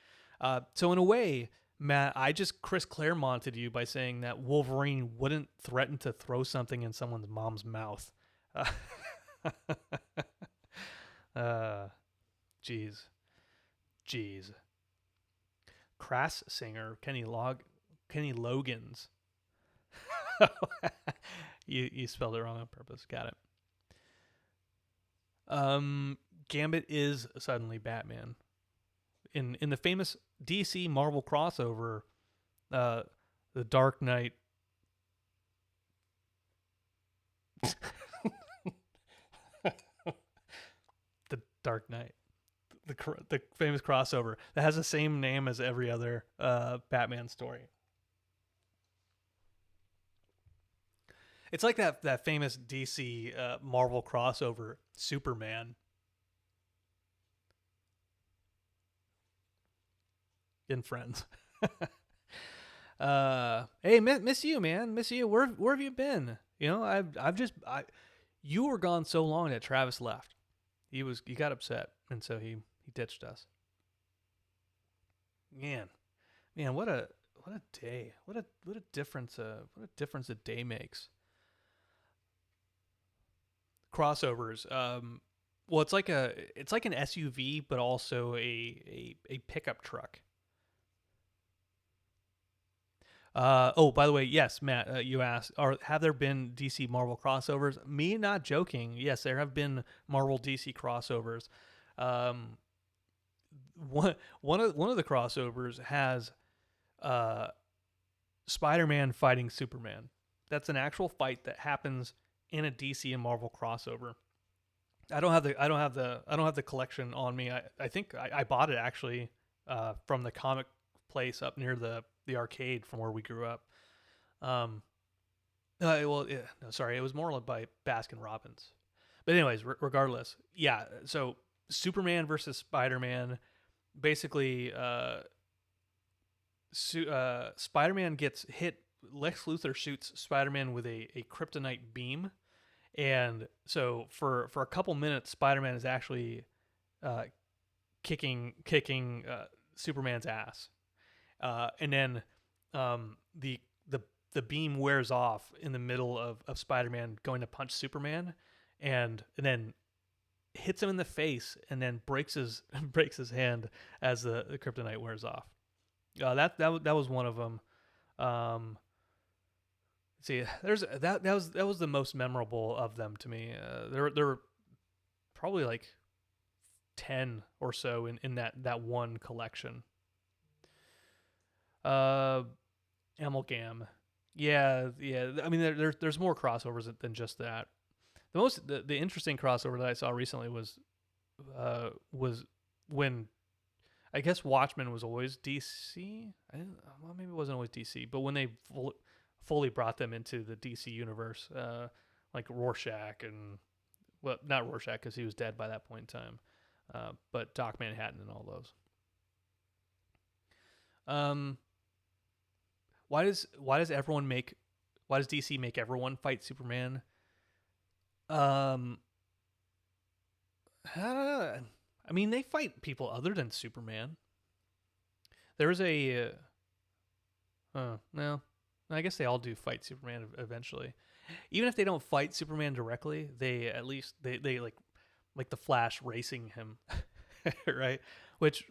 So in a way, Matt, I just Chris Claremonted you by saying that Wolverine wouldn't threaten to throw something in someone's mom's mouth. Jeez. Crass singer Kenny Loggins. You spelled it wrong on purpose. Got it. Gambit is suddenly Batman. In the famous DC Marvel crossover, The Dark Knight. The Dark Knight. The famous crossover that has the same name as every other Batman story. It's like that famous DC Marvel crossover, Superman. In Friends. Hey, miss you, man. Miss you. Where have you been? You were gone so long that Travis left. He got upset, and so he ditched us. Man, what a day. What a difference a day makes. Crossovers. Well, it's like an SUV, but also a pickup truck. By the way, yes, Matt, you asked, have there been DC Marvel crossovers? Me not joking. Yes, there have been Marvel DC crossovers. One of the crossovers has Spider-Man fighting Superman. That's an actual fight that happens in a DC and Marvel crossover. I don't have the collection on me. I think I bought it actually from the comic place up near the arcade from where we grew up. It was more by Baskin Robbins. But anyways, regardless, yeah. So Superman versus Spider-Man. Basically, Spider-Man gets hit. Lex Luthor shoots Spider-Man with a kryptonite beam, and so for a couple minutes, Spider-Man is actually kicking Superman's ass. And then the beam wears off in the middle of Spider-Man going to punch Superman, and then hits him in the face, and then breaks his hand as the kryptonite wears off. That was one of them. See, that was the most memorable of them to me. There were probably like 10 or so in that one collection. Amalgam. Yeah. I mean, there's more crossovers than just that. The interesting crossover that I saw recently was when I guess Watchmen was always DC. Maybe it wasn't always DC, but when they fully brought them into the DC universe, like Rorschach not Rorschach because he was dead by that point in time, but Doc Manhattan and all those. Why does everyone make Why does DC make everyone fight Superman? Um, I mean, they fight people other than Superman. There's a, no, I guess they all do fight Superman eventually. Even if they don't fight Superman directly, they at least they like the Flash racing him, right? Which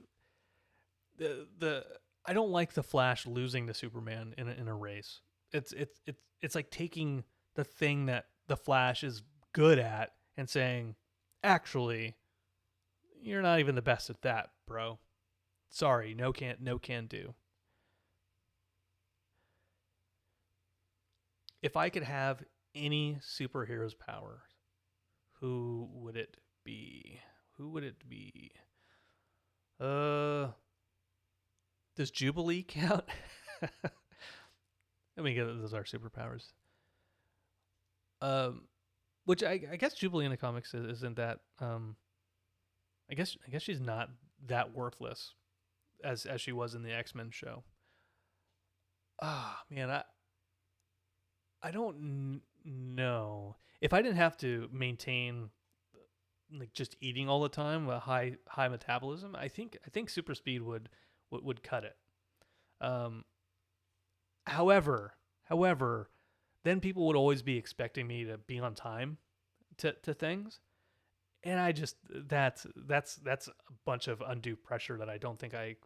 the I don't like the Flash losing to Superman in a race. It's like taking the thing that the Flash is good at and saying, actually, you're not even the best at that, bro. Sorry, no can do. If I could have any superhero's power, who would it be? Who would it be? Does Jubilee count? I mean, those are superpowers. Which I guess Jubilee in the comics isn't that. I guess she's not that worthless as she was in the X-Men show. Ah, man, I don't know. If I didn't have to maintain like just eating all the time, a high metabolism, I think super speed would cut it. However, then people would always be expecting me to be on time to things, and I just that's a bunch of undue pressure that I don't think I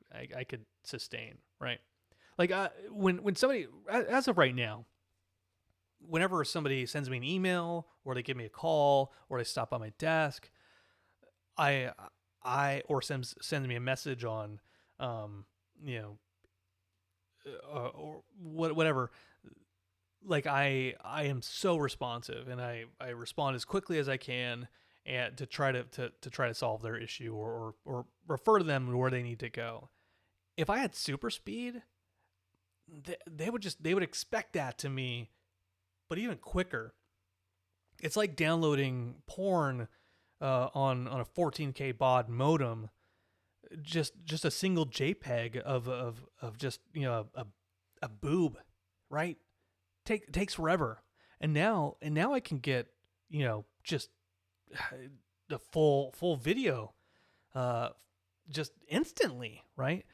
could sustain, right? Like when somebody, as of right now, whenever somebody sends me an email or they give me a call or they stop by my desk, I or sends me a message on or whatever, like I am so responsive, and I respond as quickly as I can, and to try to solve their issue or refer to them where they need to go. If I had super speed, they would expect that to me, but even quicker. It's like downloading porn on a 14K baud modem, just a single JPEG of just a boob, right? Takes forever, and now I can get just the full video just instantly, right?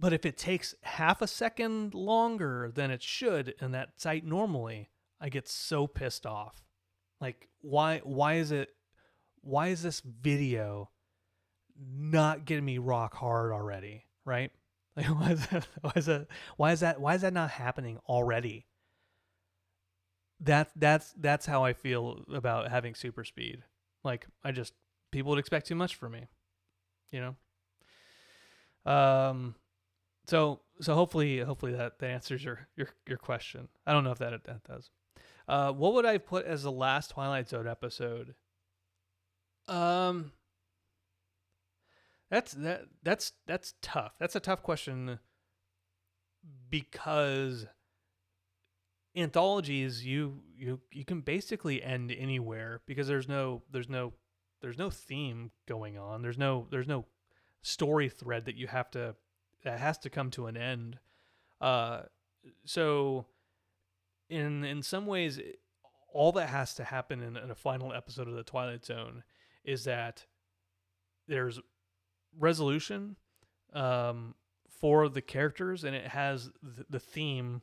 But if it takes half a second longer than it should in that site normally, I get so pissed off. Like, why is this video not getting me rock hard already, right? Like, why is that not happening already? That's how I feel about having super speed. Like, people would expect too much from me, you know? So hopefully that answers your question. I don't know if that does. What would I put as the last Twilight Zone episode? That's tough. That's a tough question, because anthologies you can basically end anywhere, because there's no theme going on. There's no story thread that has to come to an end. So in some ways, all that has to happen in a final episode of the Twilight Zone is that there's resolution for the characters, and it has the theme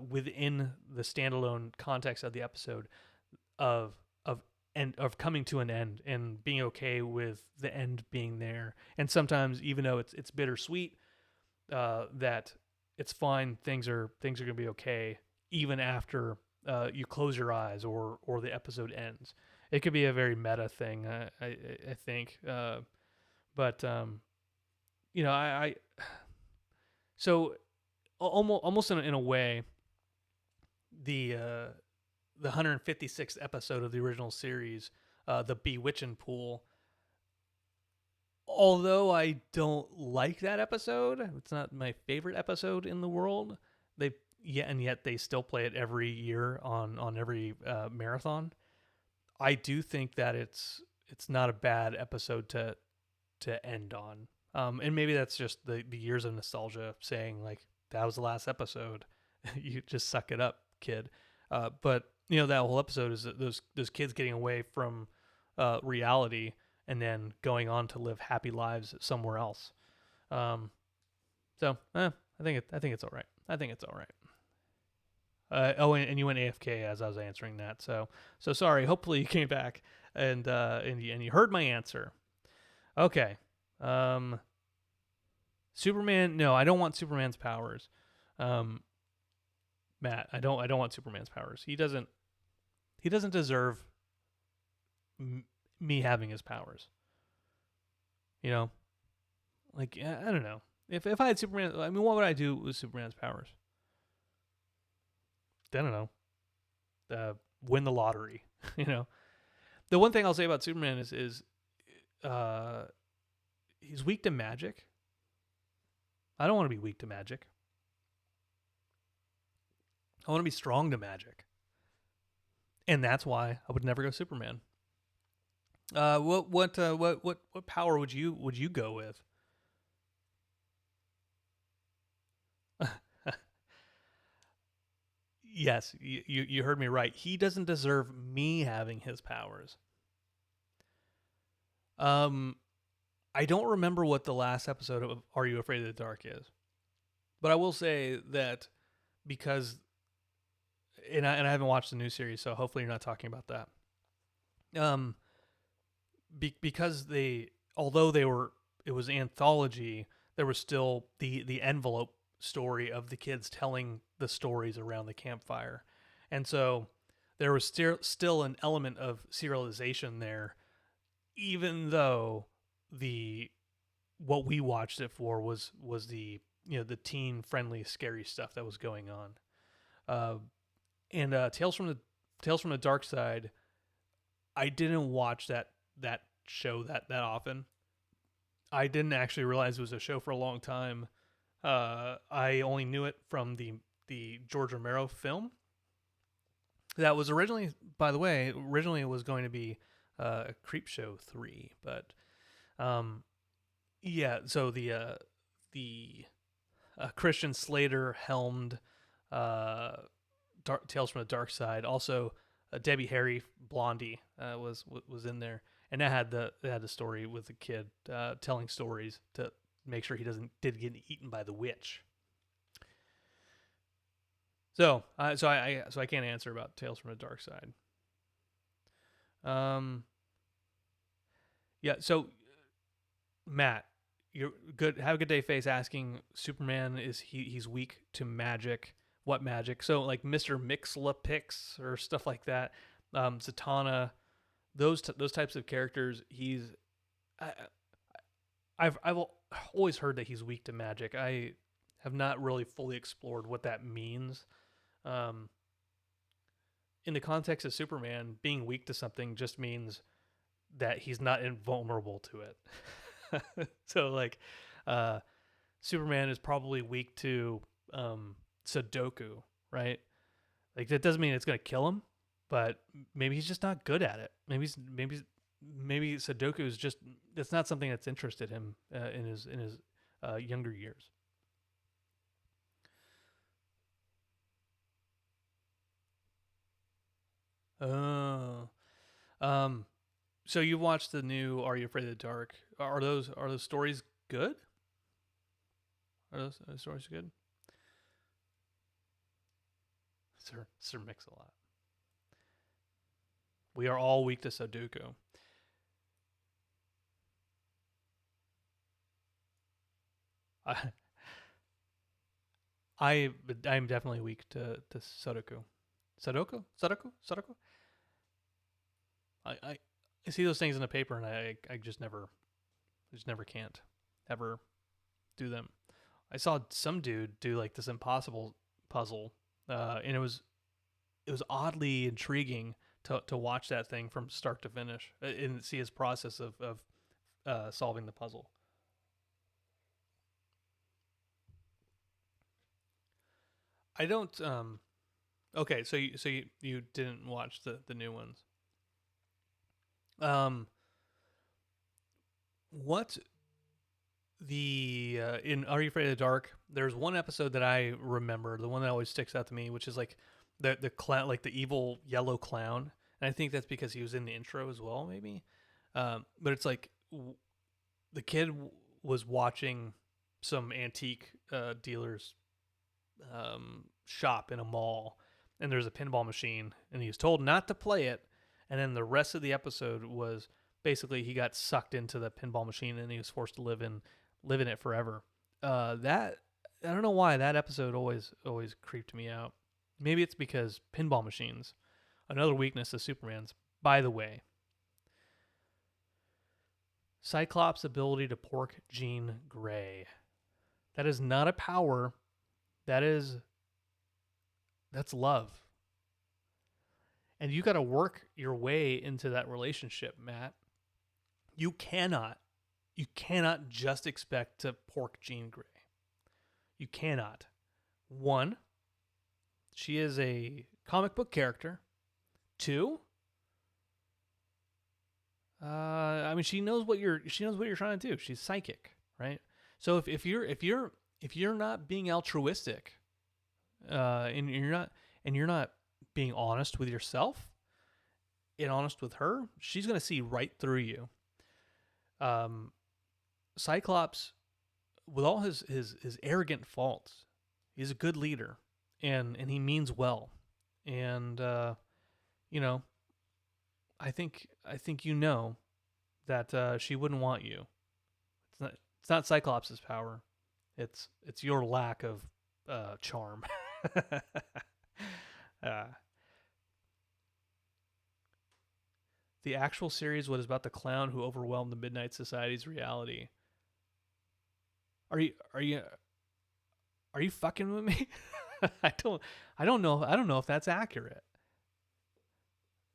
within the standalone context of the episode of coming to an end and being okay with the end being there. And sometimes, even though it's bittersweet, that it's fine, things are going to be okay even after you close your eyes or the episode ends. It could be a very meta thing, I think. But so almost in a way, the 156th episode of the original series, the Bewitching Pool. Although I don't like that episode, it's not my favorite episode in the world. Yet they still play it every year on every marathon. I do think that it's not a bad episode to end on. And maybe that's just the years of nostalgia saying, like, that was the last episode. You just suck it up, kid. But that whole episode is those kids getting away from reality and then going on to live happy lives somewhere else. I think it's all right. I think it's all right. And you went AFK as I was answering that. So sorry. Hopefully you came back and you heard my answer. Okay. Superman. No, I don't want Superman's powers. Matt, I don't want Superman's powers. He doesn't deserve me having his powers. Like I don't know. If I had Superman, I mean, what would I do with Superman's powers? I don't know. Win the lottery. The one thing I'll say about Superman is he's weak to magic. I don't want to be weak to magic. I want to be strong to magic. And that's why I would never go Superman. What power would you go with? Yes, you heard me right. He doesn't deserve me having his powers. I don't remember what the last episode of Are You Afraid of the Dark is, but I will say that because, and I haven't watched the new series, so hopefully you're not talking about that. Because although it was anthology, there was still the envelope story of the kids telling the stories around the campfire, and so there was still an element of serialization there, even though what we watched it for was the the teen friendly scary stuff that was going on. And Tales from the Dark Side, I didn't watch that show that often. I didn't actually realize it was a show for a long time. I only knew it from the George Romero film. That was originally, by the way, it was going to be Creepshow 3, but yeah. So the Christian Slater helmed Tales from the Dark Side. Also, Debbie Harry, Blondie, was in there, and that had the story with the kid telling stories to make sure he didn't get eaten by the witch. So I can't answer about Tales from the Dark Side. Yeah. So Matt, you're good. Have a good day. Face asking Superman he's weak to magic. What magic? So like Mr. Mixlapix or stuff like that. Zatanna, those types of characters. I've always heard that he's weak to magic. I have not really fully explored what that means. In the context of Superman, being weak to something just means that he's not invulnerable to it. So like, Superman is probably weak to Sudoku, right? Like that doesn't mean it's gonna kill him, but maybe he's just not good at it. Maybe Sudoku is just, it's not something that's interested him in his younger years. Oh, so you watched the new Are You Afraid of the Dark? Are those stories good? Are those stories good? Sir Mix-a-Lot. We are all weak to Sudoku. I'm definitely weak to Sudoku. Sudoku? I see those things in the paper and I just never can't ever do them. I saw some dude do like this impossible puzzle, and it was oddly intriguing to watch that thing from start to finish and see his process of solving the puzzle. I don't. Okay, so you didn't watch the new ones. What in Are You Afraid of the Dark, there's one episode that I remember, the one that always sticks out to me, which is like the clown, like the evil yellow clown, and I think that's because he was in the intro as well, maybe. But it's like the kid was watching some antique dealer's shop in a mall, and there's a pinball machine, and he was told not to play it, and then the rest of the episode was basically he got sucked into the pinball machine and he was forced to live in it forever. That I don't know why that episode always creeped me out. Maybe it's because pinball machines, another weakness of Superman's. By the way, Cyclops' ability to pork Jean Grey. That is not a power. That's love. And you got to work your way into that relationship, Matt. You cannot just expect to pork Jean Grey. You cannot. One, she is a comic book character. Two, I mean, she knows what you're trying to do. She's psychic, right? So if you're not being altruistic, and you're not being honest with yourself and honest with her, she's gonna see right through you. Cyclops, with all his arrogant faults, he's a good leader, and he means well, and you know, I think you know that she wouldn't want you. It's not Cyclops' power. It's your lack of charm. The actual series was about the clown who overwhelmed the Midnight Society's reality. Are you fucking with me? I don't know if that's accurate.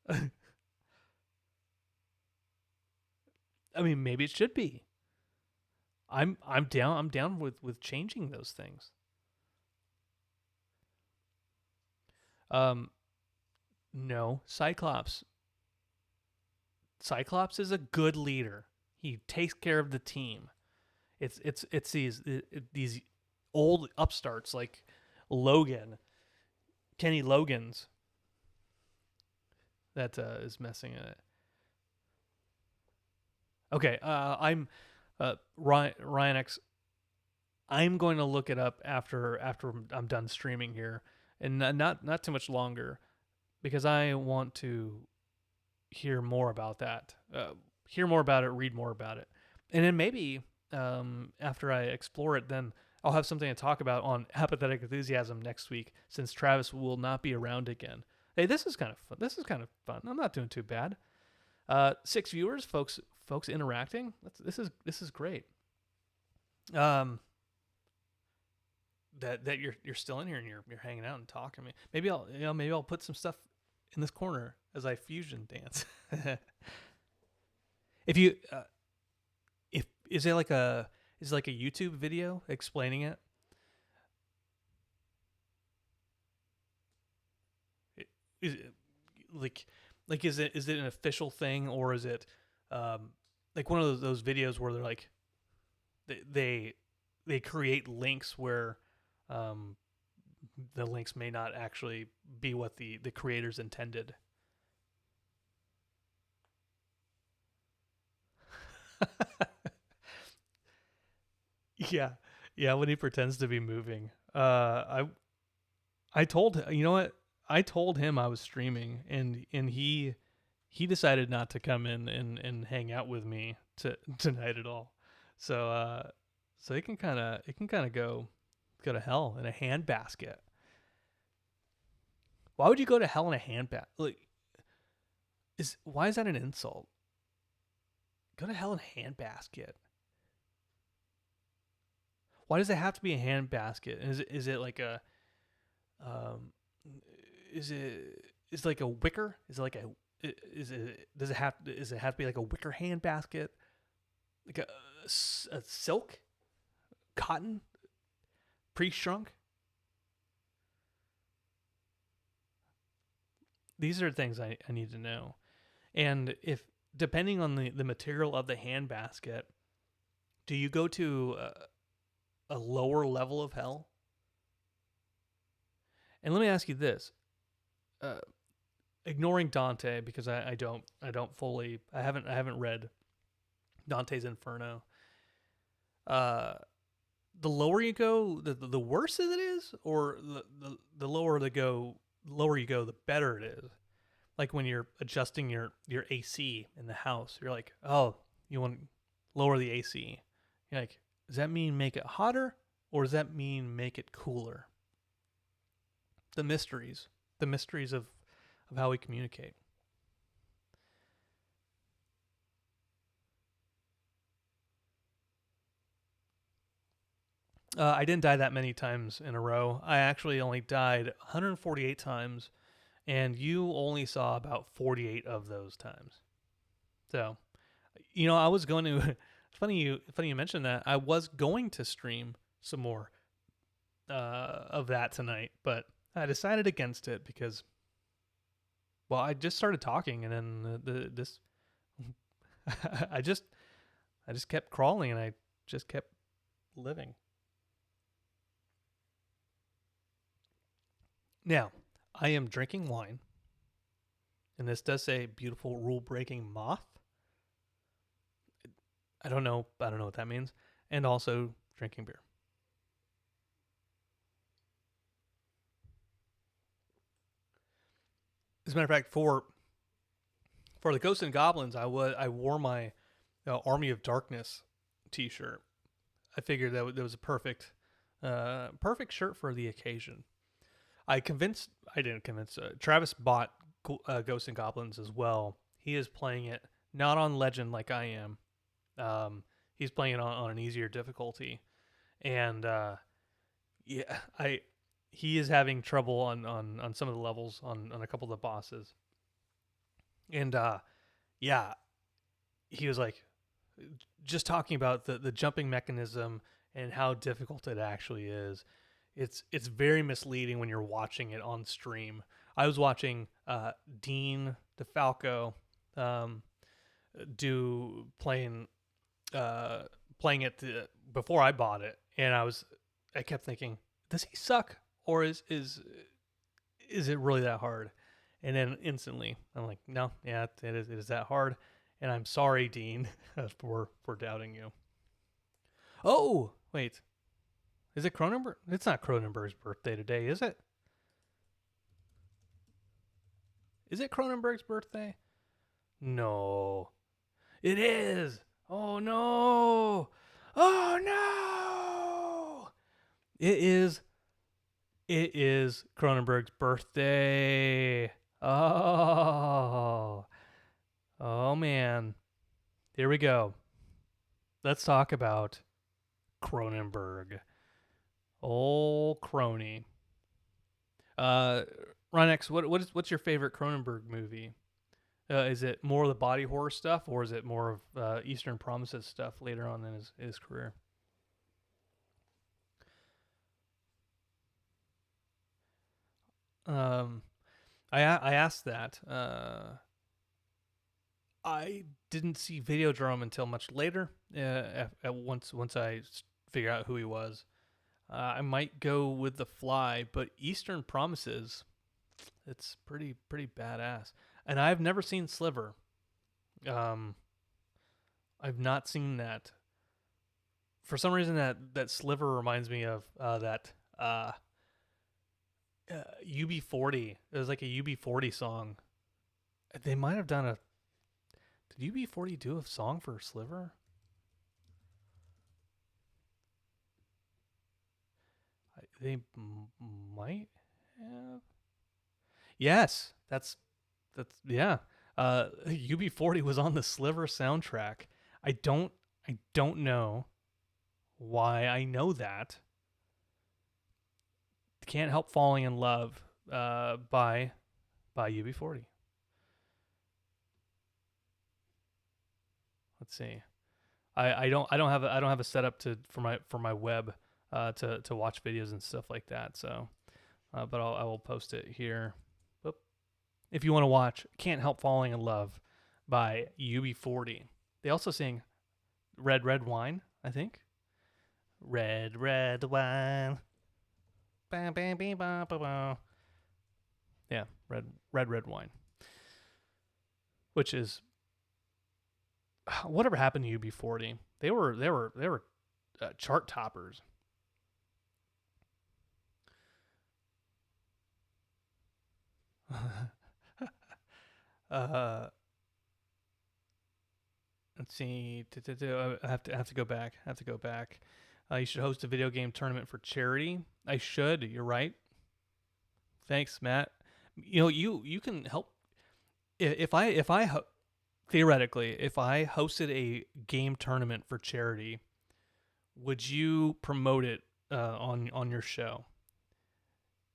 I mean, maybe it should be. I'm down with changing those things. No, Cyclops is a good leader. He takes care of the team. It's these old upstarts like Kenny Logan's that is messing it. Okay, I'm Ryan X. I'm going to look it up after I'm done streaming here, and not too much longer, because I want to hear more about that. Hear more about it, read more about it, and then maybe after I explore it, then I'll have something to talk about on Apathetic Enthusiasm next week, since Travis will not be around again. Hey, this is kind of fun. I'm not doing too bad. 6 viewers, folks interacting. This is great. That you're still in here and you're hanging out and talking to me. Maybe I'll put some stuff in this corner as I fusion dance. If you is it like a YouTube video explaining it? Is it is it an official thing, or is it like one of those videos where they're like they create links where the links may not actually be what the creators intended? Yeah, when he pretends to be moving. I told, you know what? I told him I was streaming, and he decided not to come in and hang out with me tonight at all. So it can kind of go to hell in a handbasket. Why would you go to hell in a handbasket? Like, why is that an insult? Go to hell in a handbasket. Why does it have to be a handbasket? Is it like a is it like a wicker? Is it like a does it have to be like a wicker handbasket? Like a silk, cotton, pre-shrunk? These are things I need to know. And if, depending on the material of the handbasket, do you go to a lower level of hell? And let me ask you this: ignoring Dante, because I haven't read Dante's Inferno. The lower you go, the worse it is, or the lower you go, the better it is. Like when you're adjusting your AC in the house, you're like, oh, you want to lower the AC. You're like, does that mean make it hotter, or does that mean make it cooler? The mysteries of how we communicate. I didn't die that many times in a row. I actually only died 148 times, and you only saw about 48 of those times. So, I was going to. It's funny you mentioned that. I was going to stream some more of that tonight, but I decided against it because, well, I just started talking, and then this I just kept crawling, and I just kept living. Now, I am drinking wine, and this does say beautiful rule-breaking moth. I don't know what that means, and also drinking beer. As a matter of fact, for the Ghosts and Goblins, I wore my Army of Darkness T-shirt. I figured that was a perfect shirt for the occasion. Travis bought Ghosts and Goblins as well. He is playing it not on Legend like I am. He's playing it on an easier difficulty, and he is having trouble on some of the levels on a couple of the bosses, and he was like just talking about the jumping mechanism and how difficult it actually is. It's very misleading when you're watching it on stream. I was watching Dean DeFalco playing it before I bought it, and I kept thinking, does he suck, or is it really that hard? And then instantly I'm like, no, yeah, it is that hard, and I'm sorry, Dean, for doubting you. Oh, wait. Is it Cronenberg? It's not Cronenberg's birthday today, is it? Is it Cronenberg's birthday? No. It is! Oh no! Oh no! It is Cronenberg's birthday. Oh. Oh man. Here we go. Let's talk about Cronenberg. Old Crony. Ronex, what's your favorite Cronenberg movie? Is it more of the body horror stuff, or is it more of Eastern Promises stuff later on in his career? I asked that. I didn't see Videodrome until much later. Once I figured out who he was. I might go with The Fly, but Eastern Promises, it's pretty badass. And I've never seen Sliver. I've not seen that. For some reason, that Sliver reminds me of that UB40. It was like a UB40 song. They might have done a. Did UB40 do a song for Sliver? They might have. Yes, that's yeah. UB40 was on the Sliver soundtrack. I don't know why I know that. Can't Help Falling in Love by UB40. Let's see. I don't have a setup for my web to watch videos and stuff like that. So, but I will post it here. Oop. If you want to watch Can't Help Falling in Love by UB40. They also sing Red Red Wine. I think. Red wine. Bam, bam, bam, bam, bam, bam. Yeah, red wine. Which is whatever happened to UB40. They were chart toppers. uh, let's see. I have to go back. You should host a video game tournament for charity. I should. You're right. Thanks, Matt. You can help. If I theoretically, if I hosted a game tournament for charity, would you promote it on your show?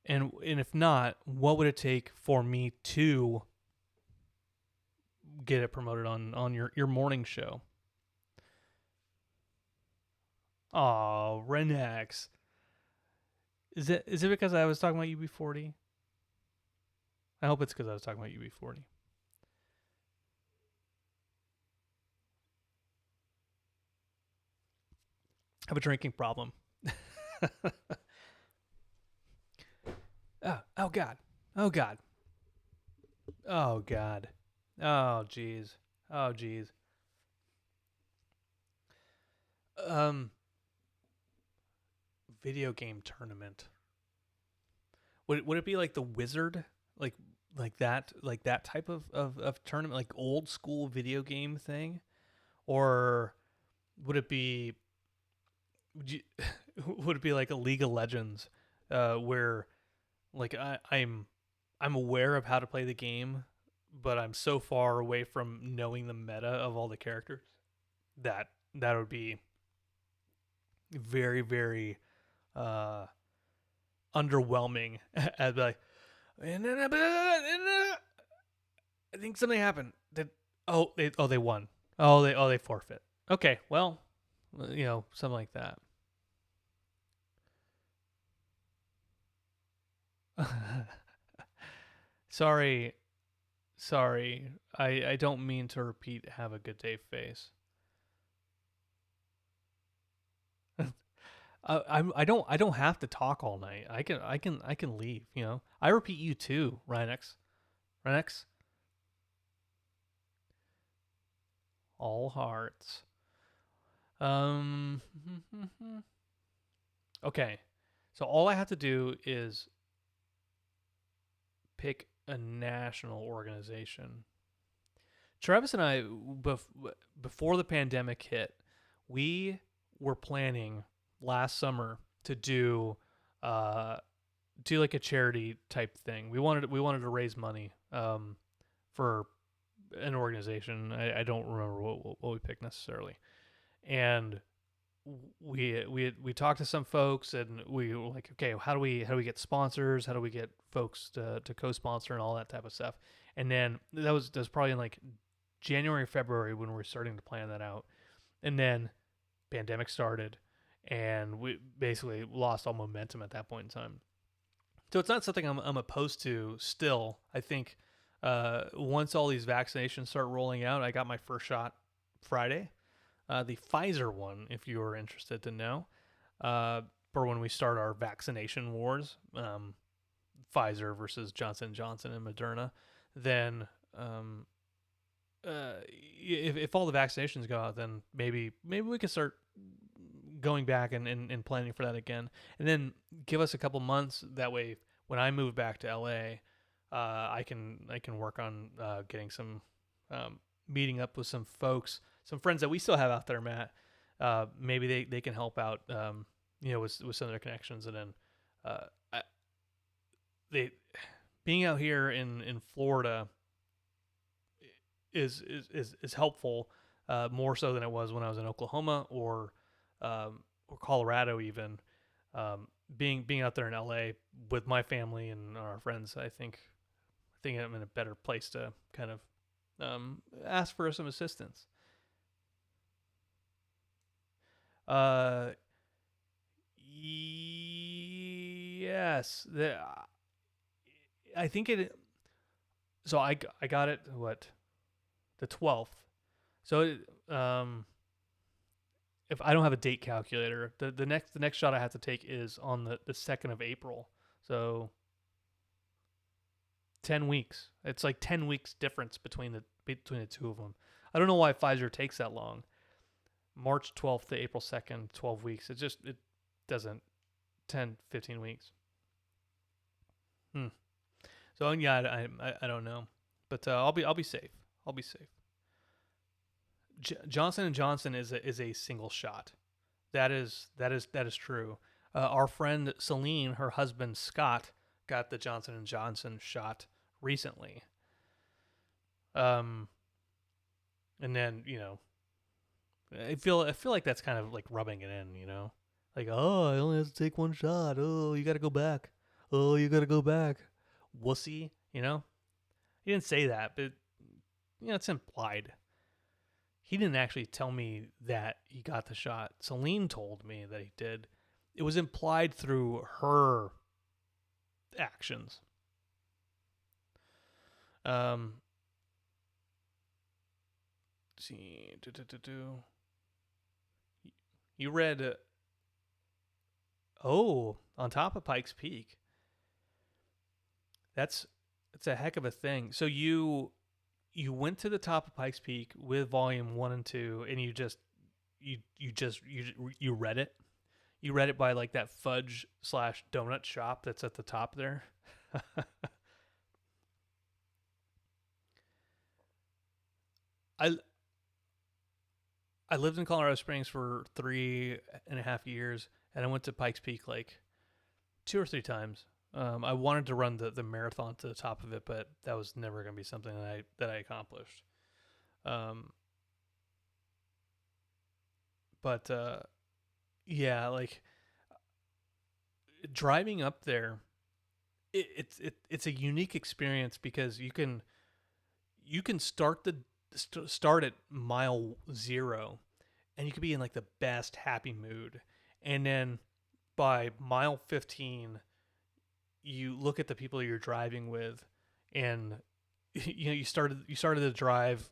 And if not, what would it take for me to get it promoted on your morning show? Oh, Renex. Is it because I was talking about UB40? I hope it's because I was talking about UB40. I have a drinking problem. Oh God. Oh God. Oh God. Oh jeez. Oh jeez. Video game tournament. Would it be like the Wizard? Like that type of tournament, like old school video game thing? Or would it be would it be like a League of Legends where like I'm aware of how to play the game, but I'm so far away from knowing the meta of all the characters that would be very, very underwhelming. I'd be like, I think something happened. They won. They forfeit. Okay, well, something like that. Sorry. I don't mean to repeat have a good day face. I don't have to talk all night. I can leave, I repeat you too, Rhinex. All hearts. Okay. So all I have to do is pick a national organization. Travis and I, before the pandemic hit, we were planning last summer to do like a charity type thing. We wanted to raise money for an organization. I don't remember what we picked necessarily, and we talked to some folks, and we were like, okay, how do we get sponsors? How do we get folks to co-sponsor and all that type of stuff? And then that was probably in like January, February when we were starting to plan that out, and then pandemic started, and we basically lost all momentum at that point in time. So it's not something I'm opposed to still. I think once all these vaccinations start rolling out, I got my first shot Friday. The Pfizer one, if you are interested to know, for when we start our vaccination wars, Pfizer versus Johnson & Johnson and Moderna, then if all the vaccinations go out, then maybe we can start going back and planning for that again, and then give us a couple months. That way, when I move back to LA, I can work on getting some meeting up with some folks, some friends that we still have out there, Matt. Maybe they can help out, with some of their connections, and then they being out here in Florida is helpful, more so than it was when I was in Oklahoma or Colorado even. Being out there in LA with my family and our friends, I think I'm in a better place to kind of ask for some assistance. Yes, I think it. So I got it the 12th. So if I don't have a date calculator, the next shot I have to take is on the 2nd of April. So 10 weeks. It's like 10 weeks difference between the two of them. I don't know why Pfizer takes that long. March 12th to April 2nd, 12 weeks. It doesn't 10, 15 weeks. So yeah, I don't know, but I'll be safe. I'll be safe. Johnson & Johnson is a single shot. That is true. Our friend Celine, her husband Scott, got the Johnson & Johnson shot recently. And then, I feel like that's kind of like rubbing it in, like, oh, I only have to take one shot. Oh, you got to go back. Oh, you got to go back. Wussy, He didn't say that, but it's implied. He didn't actually tell me that he got the shot. Celine told me that he did. It was implied through her actions. Let's see. You read. On top of Pikes Peak. It's a heck of a thing. So you went to the top of Pikes Peak with volume 1 and 2, and you read it. You read it by like that fudge / donut shop that's at the top there. I lived in Colorado Springs for 3.5 years, and I went to Pikes Peak like 2 or 3 times. I wanted to run the marathon to the top of it, but that was never going to be something that I accomplished. But yeah, like driving up there, it's a unique experience because you can start at mile 0, and you could be in like the best happy mood, and then by mile 15. You look at the people you're driving with, and you started the drive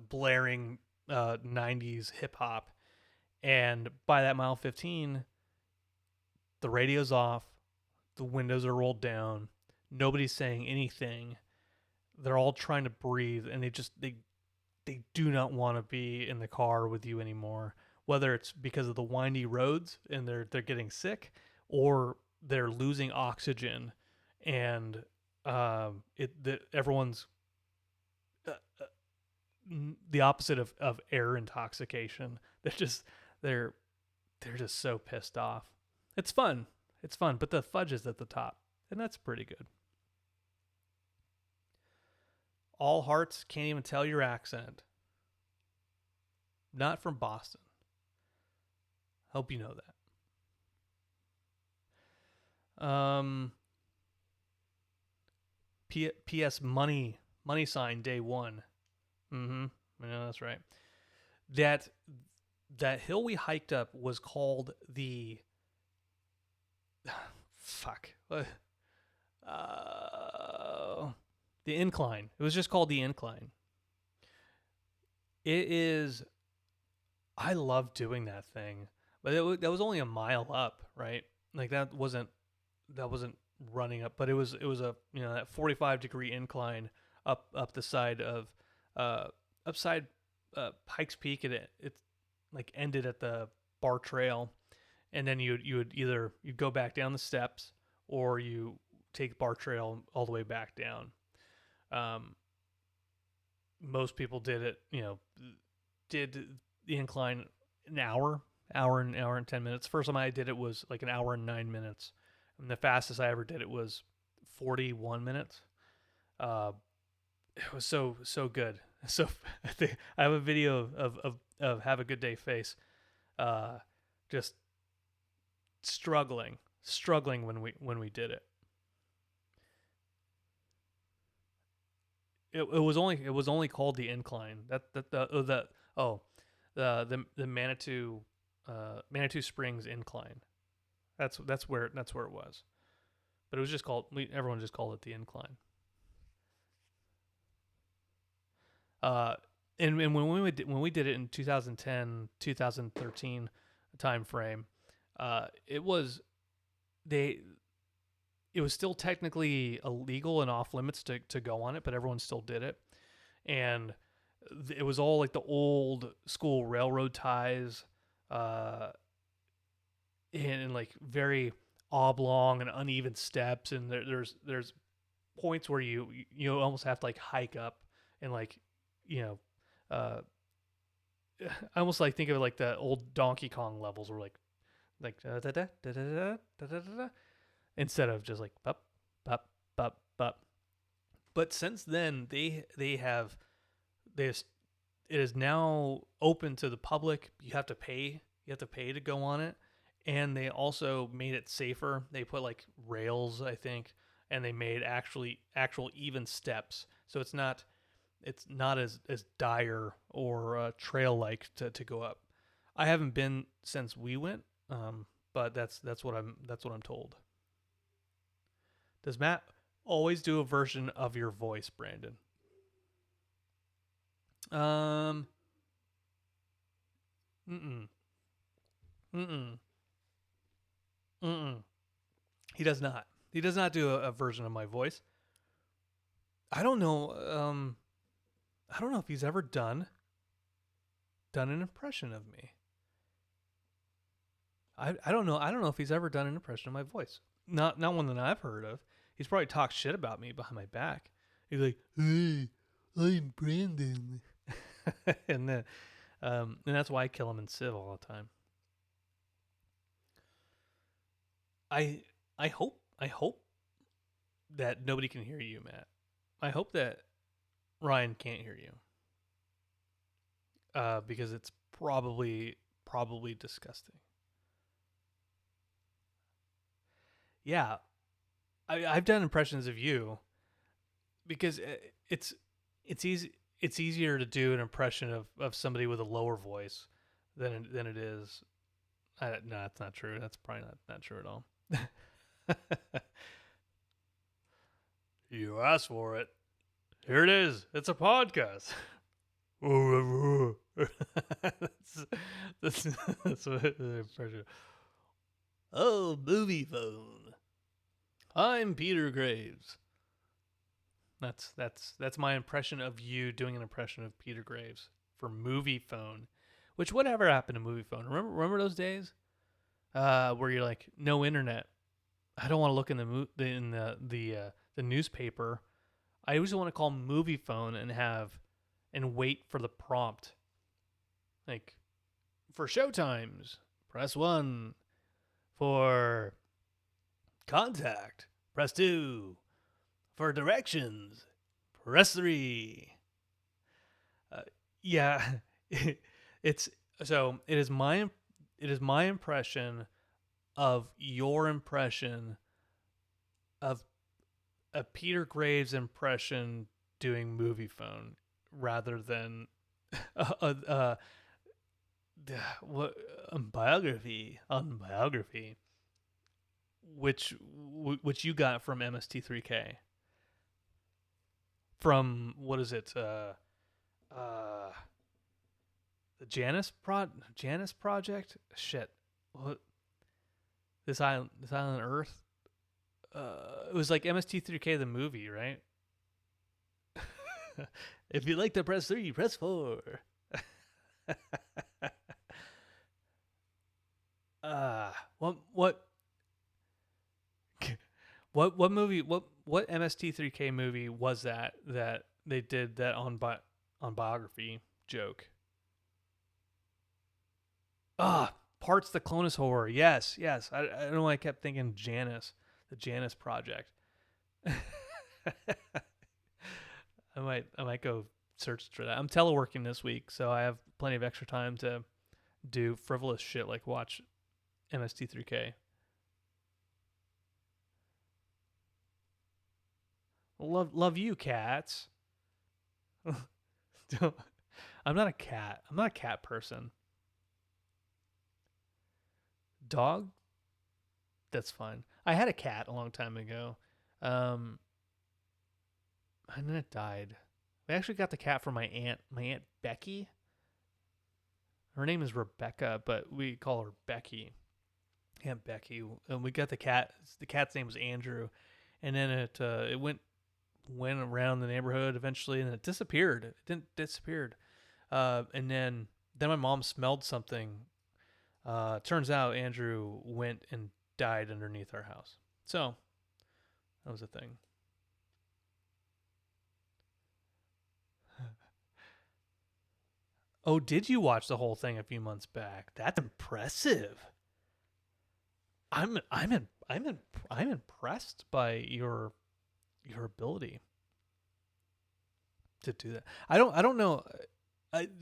blaring 90s hip hop, and by that mile 15, the radio's off, the windows are rolled down, nobody's saying anything. They're all trying to breathe, and they do not want to be in the car with you anymore. Whether it's because of the windy roads and they're getting sick, or they're losing oxygen, and everyone's the opposite of air intoxication. They're just so pissed off. It's fun, but the fudge is at the top, and that's pretty good. All Hearts can't even tell your accent. Not from Boston. Hope you know that. P.S. money sign day 1. Yeah, that's right. That hill we hiked up was called the the incline. It was just called the incline. It is. I love doing that thing, but that was only a mile up, right? Like that wasn't running up, but it was a that 45-degree incline up the side of Pikes Peak. It like ended at the Bar Trail, and then you'd go back down the steps, or you take Bar Trail all the way back down. Most people did the incline an hour and 10 minutes. First time I did it was like an hour and 9 minutes. And the fastest I ever did it was 41 minutes. It was so good. So I have a video of Have a Good Day face, just struggling when we did it. It was only called the incline. The Manitou Springs incline. That's where it was. But it was just called. Everyone just called it the incline. and when we did it in 2010 2013 time frame, it was they it was still technically illegal and off limits to go on it, but everyone still did it. And it was all like the old school railroad ties, uh, and like very oblong and uneven steps. And there's points where you almost have to like hike up and like, you know, I almost like think of it like the old Donkey Kong levels where like da da da da da da da da, instead of just like up, up, up, up. But since then, it is now open to the public. You have to pay. You have to pay to go on it, and they also made it safer. They put like rails, I think, and they made actual even steps. So it's not as dire or trail like to go up. I haven't been since we went, but that's what I'm told. Does Matt always do a version of your voice, Brandon? Mm-mm. Mm-mm. Mm-mm. He does not. He does not do a version of my voice. I don't know. I don't know if he's ever done an impression of me. I don't know. I don't know if he's ever done an impression of my voice. Not one that I've heard of. He's probably talked shit about me behind my back. He's like, "Hey, I'm Brandon," and that's why I kill him in Civ all the time. I hope that nobody can hear you, Matt. I hope that Ryan can't hear you. Because it's probably disgusting. Yeah, I've done impressions of you because it's easy. It's easier to do an impression of somebody with a lower voice than it is. No, that's not true. That's probably not true at all. You asked for it. Here it is. It's a podcast. that's what the impression. Oh, movie phone. I'm Peter Graves. That's my impression of you doing an impression of Peter Graves for movie phone. Which whatever happened to movie phone? Remember those days? Where you're like, no internet. I don't want to look in the newspaper. I always want to call movie phone and wait for the prompt. Like, for showtimes, press 1. For contact, press 2. For directions, press 3. Yeah, it is my impression of your impression of a Peter Graves impression doing movie phone rather than what biography on biography, which you got from MST3K. From what is it? The Janus Project. Shit. What? This island Earth. It was like MST3K the movie, right? If you'd like to press 3, press 4. What movie? What MST3K movie was that they did that on biography joke? Parts the Clonus horror. Yes. I don't know why I kept thinking Janus, the Janus Project. I might go search for that. I'm teleworking this week, so I have plenty of extra time to do frivolous shit like watch MST3K. Love you, cats. I'm not a cat. I'm not a cat person. Dog? That's fine. I had a cat a long time ago. And then it died. We actually got the cat from my aunt Becky. Her name is Rebecca, but we call her Becky. Aunt Becky. And we got the cat. The cat's name was Andrew, and then it went around the neighborhood eventually, and it disappeared. It disappeared. And then my mom smelled something. Turns out Andrew went and died underneath our house. So that was a thing. Oh, did you watch the whole thing a few months back? That's impressive. I'm impressed by your ability to do that. I don't know.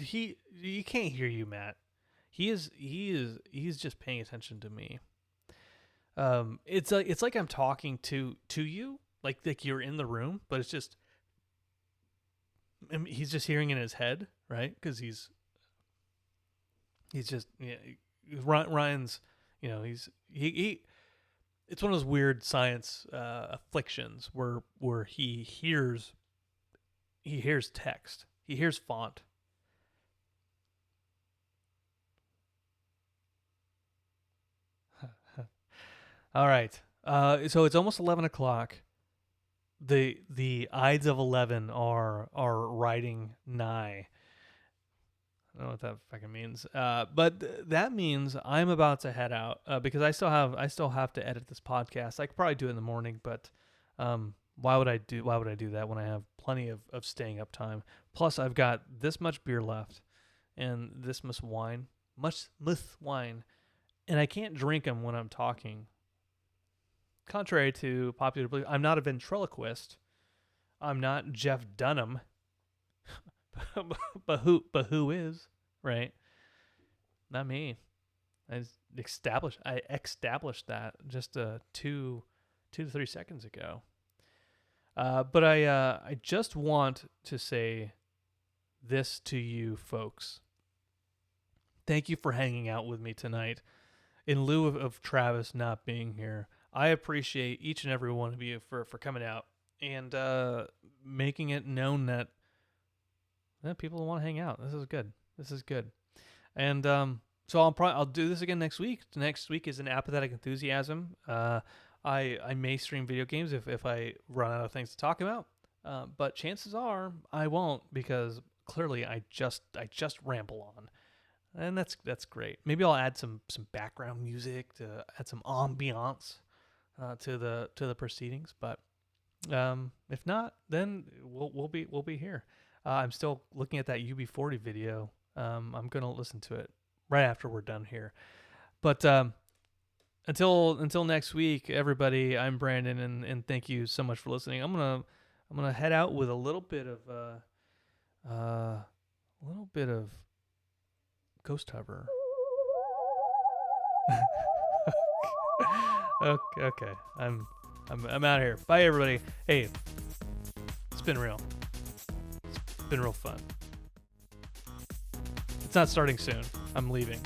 He can't hear you, Matt. He's just paying attention to me. It's like I'm talking to you, like you're in the room, but it's just he's just hearing in his head, right? Because he's just Ryan's, he it's one of those weird science afflictions where he hears text, he hears font. All right. So it's almost 11 o'clock. The Ides of 11 are riding nigh. I don't know what that fucking means. But that means I'm about to head out because I still have to edit this podcast. I could probably do it in the morning, but why would I do that when I have plenty of staying up time? Plus, I've got this much beer left and this much wine, and I can't drink them when I'm talking. Contrary to popular belief, I'm not a ventriloquist. I'm not Jeff Dunham. but who is, right? Not me. I established that just 2 to 3 seconds ago. But I just want to say this to you folks. Thank you for hanging out with me tonight. In lieu of Travis not being here, I appreciate each and every one of you for coming out and making it known that people want to hang out. This is good. And so I'll do this again next week. Next week is an Apathetic Enthusiasm. I may stream video games if I run out of things to talk about. But chances are I won't, because clearly I just ramble on. And that's great. Maybe I'll add some background music to add some ambiance to the proceedings. But if not, then we'll be here. I'm still looking at that UB40 video. I'm gonna listen to it right after we're done here. But until next week, everybody, I'm Brandon, and thank you so much for listening. I'm gonna head out with a little bit of Ghost Hover. Okay. I'm out of here. Bye, everybody. Hey, it's been real. It's been real fun. It's not starting soon. I'm leaving.